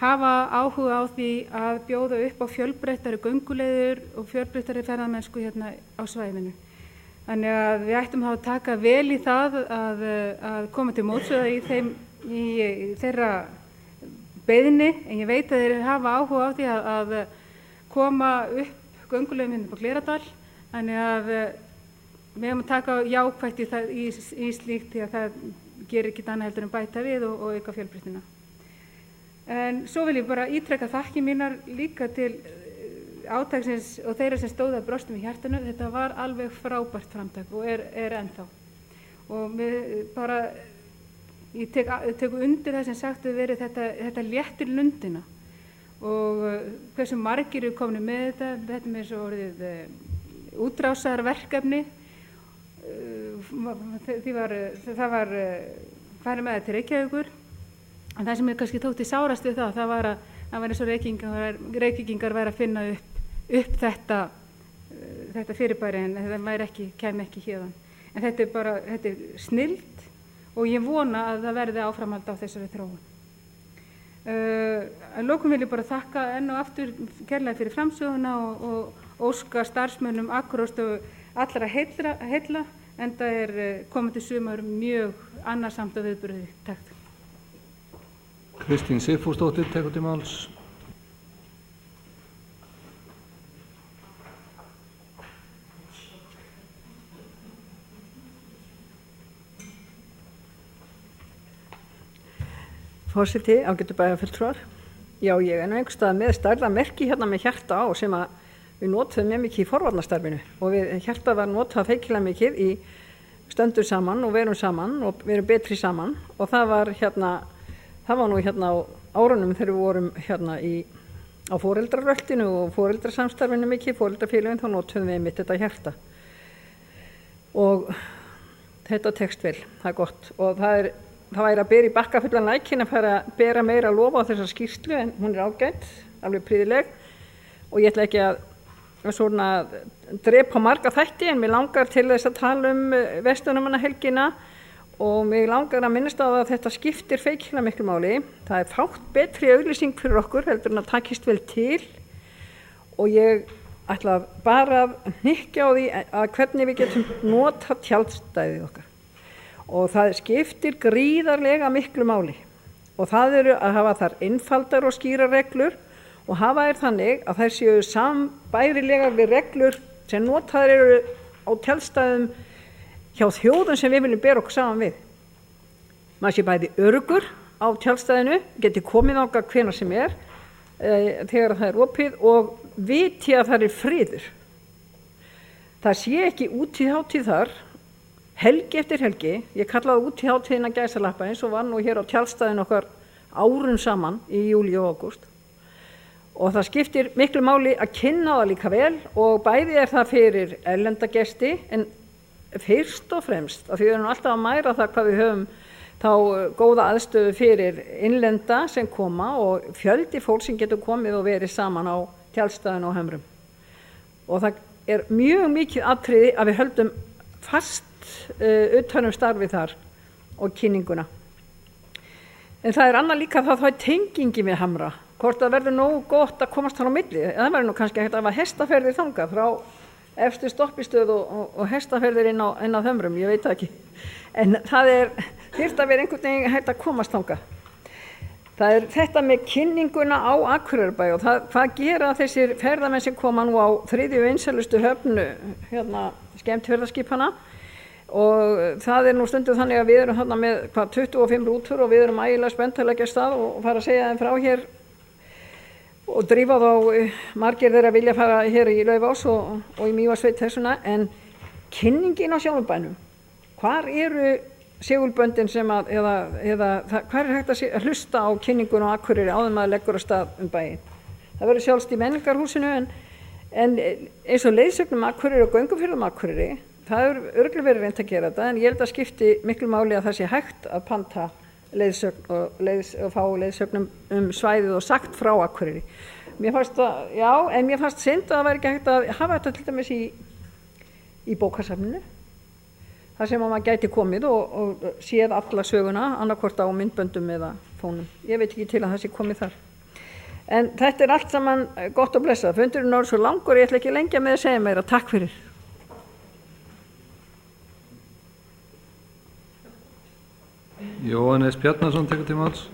[SPEAKER 6] hafa áhuga á því að bjóða upp á fjölbreyttari gönguleiðir og fjölbreyttari ferðamennsku hérna á svæðinu. Þannig að við ættum þá að taka vel í það að koma til mótsöða í þeirra beiðni, en ég veit að þeir hafa áhuga á því að koma upp gönguleiðum hérna upp á Gleradal, þannig að við höfum að taka jákvætt í slíkt því að það gerir ekki annað heldur en bæta við og auka fjölbreytnina. En svo vil ég bara ítreka þakkir mínar líka til átaksins og þeirra sem stóðu að brjóstum í hjartanu. Þetta var alveg frábært framtak og er ennþá. Og ég tek undir það sem sagt hefur verið þetta léttir lundina og hversu margir eru komin með þetta með svo orðið útrásarverkefni. Það var farið með þetta til Reykjavíkur. En það sem ég kannski tókti sárast við það var að það var eins og Reykvíkingar væri að finna upp þetta fyrirbæri en það kæmi ekki hérðan. En þetta er snilld og ég vona að það verði áframhald á þessari þróun. Að lokum vil ég bara þakka enn og aftur kærlega fyrir framsöguna og óska starfsmönnum Akureyrar allra heilla, enda er komandi sumar mjög annarsamt og viðburði. Takk.
[SPEAKER 1] Kristín Sigfúsdóttir tekur til máls.
[SPEAKER 7] Forseti, ágætu bæjarfulltrúar. Já, ég er einhvers staðar með stærra merki hérna með hjarta á sem að við notuðum mjög mikið í forvarnastarfinu og hjarta var notað feikilega mikið í stöndum saman og verum saman og verum betri saman og það var nú hérna á árunum þegar við vorum hérna á foreldraröltinu og foreldrasamstarfinu mikið, foreldrafélagin, þá notum við mitt þetta hjarta. Og þetta tekst vel, það er gott. Og það væri að bera í bakka fullan lækinn að fara að bera meira lofa á þessa skýrslu, en hún er ágætt, alveg prýðileg. Og ég ætla ekki að svona drepa marga þætti, en mér langar til þess að tala verslunarmannahelgina og mig langar að minnast á það að þetta skiptir feikilega miklu máli. Það er fátt betri auglýsing fyrir okkur heldur en að takist vel til, og ég ætla bara að hnykkja á því að hvernig við getum notað tjaldstæðið okkar. Og það skiptir gríðarlega miklu máli, og það eru að hafa þar einfaldar og skýra reglur og hafa þær þannig að þær séu sambærilegar við reglur sem notaðar eru á tjaldstæðum hjá þjóðum sem við viljum bera okkur saman við. Maður sé bæði öruggur á tjaldstæðinu, geti komið þangað hvenær sem er, þegar það er opið, og viti að það er friður. Það sé ekki útíðhátíð þar, helgi eftir helgi. Ég kallaði útíðhátíðina gæsalappa, eins og var nú hér á tjaldstæðinu okkar árum saman í júlí og ágúst. Og það skiptir miklu máli að kynna það líka vel, og bæði er það fyrir erlenda gesti, en fyrst og fremst, af því við erum alltaf að mæra það hvað við höfum þá góða aðstöðu fyrir innlenda sem koma, og fjöldi fólk sem getur komið og verið saman á tjaldstæðinu og Hömrum. Og það er mjög mikið atriði að við höldum fast utan starfið þar og kynninguna. En það er annað líka það er tengingi við Hamra, hvort það verður nógu gott að komast þar á milli. Það verður nú kannski hægt að hafa hestaferðir þangað frá efstu stoppistöð og hestaferðir inn á Hömrum, ég veit það ekki. En það þyrfti að vera einhvern veginn hægt að komast þangað. Það er þetta með kynninguna á Akureyrarbæ, og hvað gera þessir ferðamenn sem koma nú á 3. vinsælustu höfnu skemmtiferðaskipana, og það er nú stundum þannig að við erum þarna með 25 rútur og við erum ægilega spennt að leggja af stað og fara að segja þeim frá hér og drífa þá. Margir þeirra vilja fara hér í Laufás og í Mývatnssveit þessuna, en kynningin á sjálfbænum, hvar eru segulböndin sem hvar er hægt að hlusta á kynningun á Akureyri áður maður leggur á stað bæinn. Það verður sjálfst í menningarhúsinu, en eins og leiðsögnum Akureyri og göngufjörðum Akureyri, það er örugglega verið reynt að gera þetta, en ég held að skipti miklu máli að það sé hægt að panta leiðsögn og fá leiðsögnum svæðið og sagt frá Akureyri. Mér fannst mér fannst synd að það væri ekki hægt að hafa þetta til dæmis í bókasafninu, þar sem maður gæti komið og séð alla söguna, annarkvort á myndböndum eða fónum. Ég veit ekki til að það sé komið þar. En þetta er allt saman gott og blessað. Fundurinn er svo langur, ég ætla ekki lengja með að segja meira. Takk fyrir.
[SPEAKER 1] Jóhannes Bjarnason tekur til máls.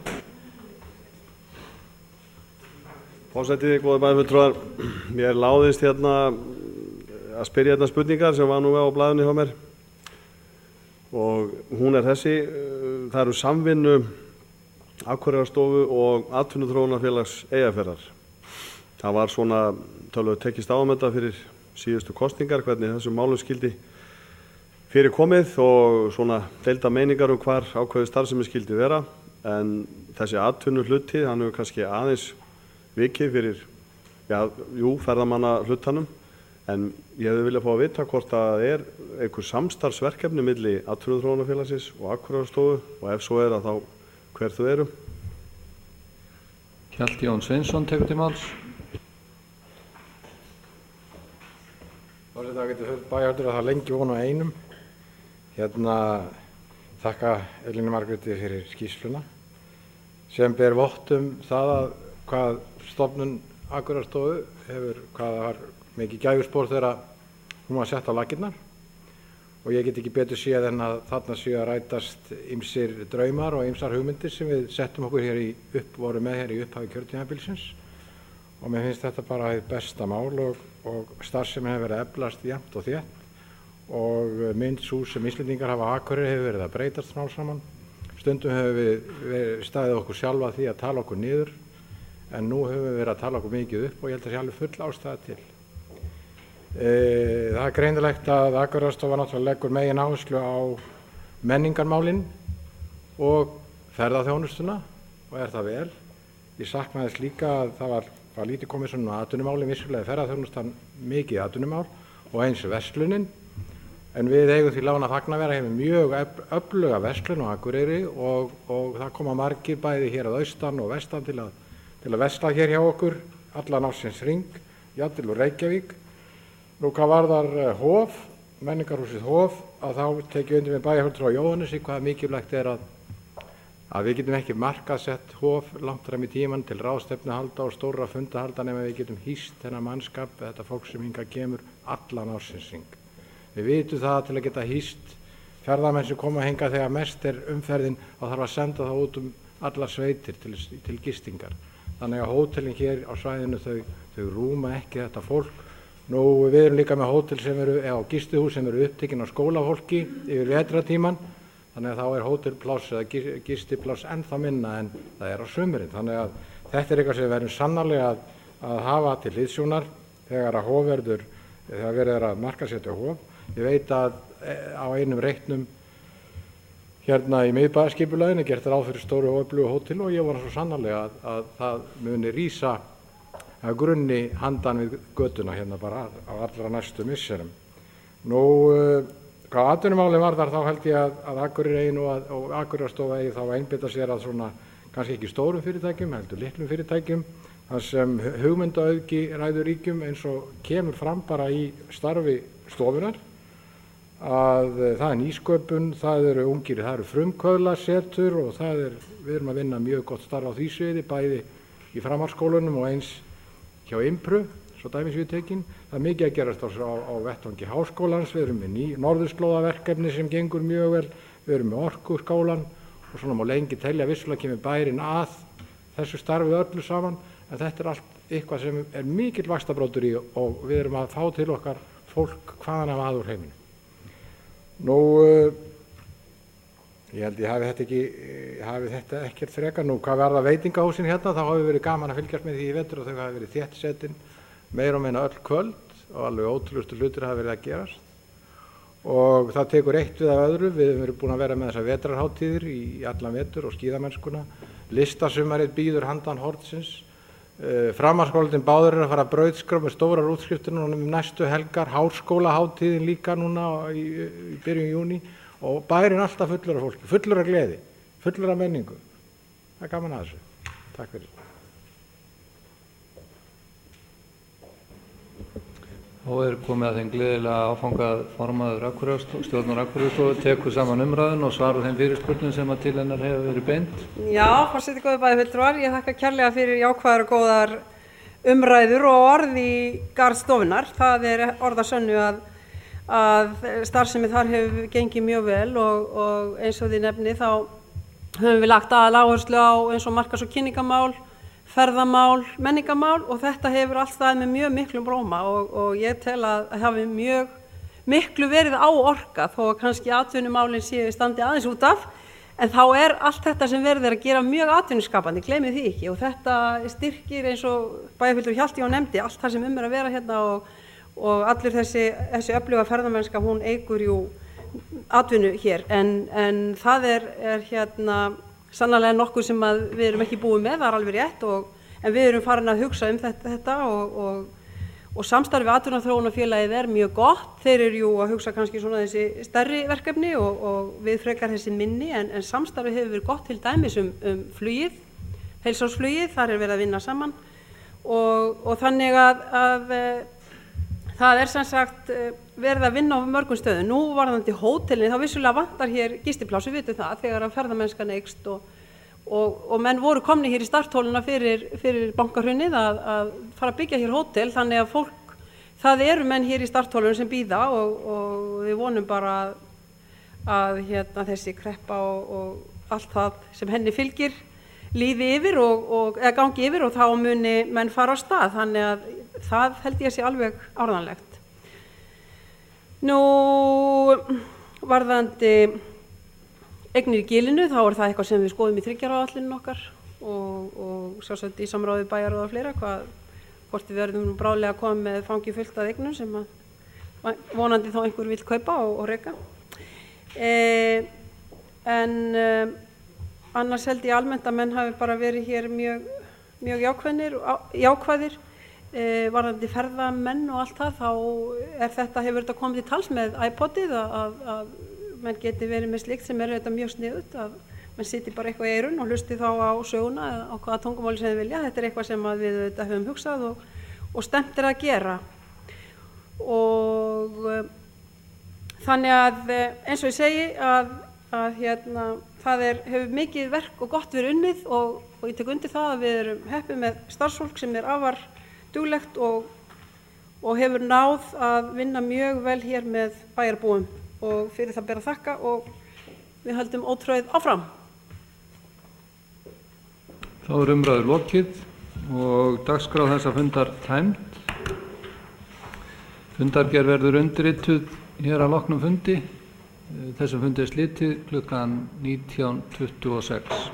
[SPEAKER 3] Forseti, góðir bæjarfulltrúar, mér láðist hérna að spyrja hérna spurningar sem var nú á blaðinu hjá mér, og hún er þessi: það eru samvinnu Akureyrarstofu og Atvinnuþróunarfélags Eyjafjarðar. Það var svona tölvöld tekist á þetta fyrir síðustu kosningar, hvernig þessum málum skildi fyrir komið, og svona deilda meiningar hvar ákveðið starfsemi skildi vera. En þessi atvinnuhluti, hann hefur kannski aðeins vikið fyrir ferðamanna hlutanum, en ég hefði viljað fá að vita hvort það er einhver samstarfsverkefni milli Atvinnuþróunarfélagsins og Akureyrarstofu, og ef svo er að þá hver þau eru.
[SPEAKER 1] Hjalti Jón Sveinsson tekur til máls.
[SPEAKER 8] Það getur fullt bæjarfulltrúar að það lengi vona á einum. Þakka Elínu Margréti fyrir skýrsluna sem ber vott það að hvað stofnun Akureyrarstofu hefur, hvað það var mikið gæfuspor þegar hún var sett á laggirnar, og ég get ekki betur séð en að þarna séu að rætast ýmsir draumar og ýmsar hugmyndir sem við settum okkur vorum með hér í upphafi kjörtímabilsins, og mér finnst þetta bara hið besta mál, og starfsemi hefur verið að eflast jafnt og þétt, og mynd sú sem Íslendingar hafa á Akureyri hefur verið að breytast smá saman. Stundum hefur við staðið okkur sjálfa því að tala okkur niður, en nú höfum við verið að tala okkur mikið upp, og ég held að sé alveg full ástæða til. Það er greinilegt að Akureyrarstofa náttúrulega leggur megin áherslu á menningarmálin og ferðaþjónustuna, og er það vel. Ég saknaði þess líka að það var var lítið komið svona atvinnumálin, vissulega ferðaþjónustan mikið atvinnumál og eins verslunin, en við eigum því lána Fagnavera hefur mjög öfluga verslun á Akureyri og það koma margir bæði hér að austan og vestan til að versla hér hjá okkur allan ársins hring, jafnvel úr Reykjavík. Nú hvað varðar Hof, menningarhúsið Hof, að þá tekið undir með bæjarfulltrúa Jóhannesi hvað mikilvægt er að við getum ekki markaðsett Hof langt fram í tímann til ráðstefnuhalda og stórra fundahalda nema við getum hýst þennan mannskap, þetta fólk sem hingað kemur allan ársins hring. Við vitum það til að geta hýst ferðamenn sem koma hingað þegar mest er umferðin og þarf að senda það út allar sveitir til gistingar. Þannig að hótelin hér á svæðinu þau rúma ekki þetta fólk. Nú við erum líka með hótel sem eru, eða gistihús sem eru upptekin á skólafólki yfir vetratíman. Þannig að þá er hótelpláss eða gistipláss ennþá minna en það er á sumrin. Þannig að þetta er eitthvað sem við verðum sannarlega að hafa til hliðsjónar þegar að Hof þegar verið er að markaðssetja Hof. Ég veit að á einum reitnum hérna í miðbæjarskipulaginu er gert ráð fyrir stóru og öflugu hótel og ég vona svo sannarlega að það muni rísa að grunni handan við götuna hérna bara á allra næstu misserum. Nú, hvað atvinnumálin varðar þá held ég að Akureyri og Akureyrarstofa eigi þá að einbeita sér að svona kannski ekki stórum fyrirtækjum, heldur litlum fyrirtækjum, þar sem hugmyndaauðgi ræður ríkjum eins og kemur fram bara í starfi stofunar. Að það er nýsköpun, það eru ungir, það eru frumkvöðlasetur og við erum að vinna mjög gott starf á því sviði, bæði í framhaldsskólunum og eins hjá Impru, svo dæmis við tekin. Það er mikið að gerast á vettvangi háskólans, við erum með norðurslóðaverkefni sem gengur mjög vel, við erum með orkuskólan og svona má lengi telja, vissulega kemur bærinn að þessu starfi öllu saman, en þetta er allt eitthvað sem er mikill vaxtarbroddur í og við erum að fá til okkar fólk hvaðan af úr heiminum. Nú, ég held ég hafi þetta ekkert frekar. Nú, hvað verða veitingahúsin hérna, þá hafi verið gaman að fylgjast með því í vetur og þau hafi verið þéttsetin meira og meina öll kvöld og alveg ótrúlegustu hlutir hafi verið að gerast. Og það tekur eitt við af öðru, við höfum verið búin að vera með þessar vetrarhátíðir í allan vetur og skíðamennskuna. Listasumarið býður handan hornsins. Framhaldsskólarnir báðir eru að fara að brauðskrá með stórar útskriftir núna næstu helgar, háskólahátíðin líka núna í byrjun júní og bærinn alltaf fullur af fólki, fullur af gleði, fullur af menningu. Það er gaman að þessu. Takk fyrir.
[SPEAKER 1] Þá er komið að þeim gleðilega áfangað formaður stjórnar Akureyrarstofu tekur saman umræðun og svarar þeim fyrirspurnum sem að til hennar hefur verið beint.
[SPEAKER 2] Já, forseti góði bæjarfulltrúar, ég þakka kærlega fyrir jákvæðar og góðar umræður og orð í garð stofunnar. Það er orðasönnu að starfsemi þar hefur gengið mjög vel og eins og þið nefni þá höfum við lagt aðaláherslu á eins og markas- og kynningamál, ferðamál, menningamál og þetta hefur allt staðið með mjög miklum bróma og ég tel að hafi mjög miklu verið á orka þó að kannski atvinnumálin séu standi aðeins út af en þá er allt þetta sem verið að gera mjög atvinnuskapandi, gleymið því ekki og þetta styrkir eins og bæjarfulltrúi Hjalti nefndi allt það sem er að vera hérna og allir þessi öfluga ferðamennska hún eykur jú atvinnu hér en það er hérna sannarlega nokkuð sem við erum ekki búið með, það er alveg rétt en við erum farin að hugsa um þetta og samstarfi atvinnuþróunarfélagið er mjög gott. Þeir eru jú að hugsa kannski svona þessi stærri verkefni og við frekar þessi minni en samstarfi hefur verið gott til dæmis flugið, heilsársflugið, þar er verið að vinna saman og þannig að það er sem sagt verið að vinna á mörgum stöðum. Nú varðandi hótelin, þá vissulega vantar hér gistipláss, við vitum það, þegar að ferðamennskan eykst og menn voru komni hér í starthóluna fyrir bankahrunið að fara að byggja hér hótel, þannig að fólk, það eru menn hér í starthólunum sem bíða og við vonum bara að þessi kreppa og allt það sem henni fylgir líði yfir eða gangi yfir og þá muni menn fara á stað, þannig að það held ég sé alveg áreiðanlegt. Nú, varðandi eignir í gilinu, þá er það eitthvað sem við skoðum í 3 ára áætluninni okkar og sjálfsagt í samráði bæjarráða og fleira, hvort við verðum bráðlega að koma með fangi fullt af eignum sem að vonandi þá einhver vill kaupa og reka. En annars held ég almennt að menn hafi bara verið hér mjög mjög jákvæðir. Varðandi ferðamenn og allt það, þá hefur þetta komið til tals með iPodið að menn geti verið með slíkt sem þetta mjög sniðugt, að menn sitji bara eitthvað í eyrun og hlusti þá á söguna eða á hvaða tungumáli sem þið vilja. Þetta er eitthvað sem við höfum hugsað og stefnt að gera. Og þannig að eins og ég segi að það hefur mikið verk og gott verið unnið og ég tek undir það að við erum heppið með starfsfólk sem afar duglegt og hefur náð að vinna mjög vel hér með bæjarbúum og fyrir það ber að þakka og við höldum ótrauð áfram.
[SPEAKER 1] Þá er umræður lokið og dagskrá þessa fundar tæmd. Fundargerð verður undirrituð hér að loknum fundi. Þessum fundi er slitið klukkan 19:26.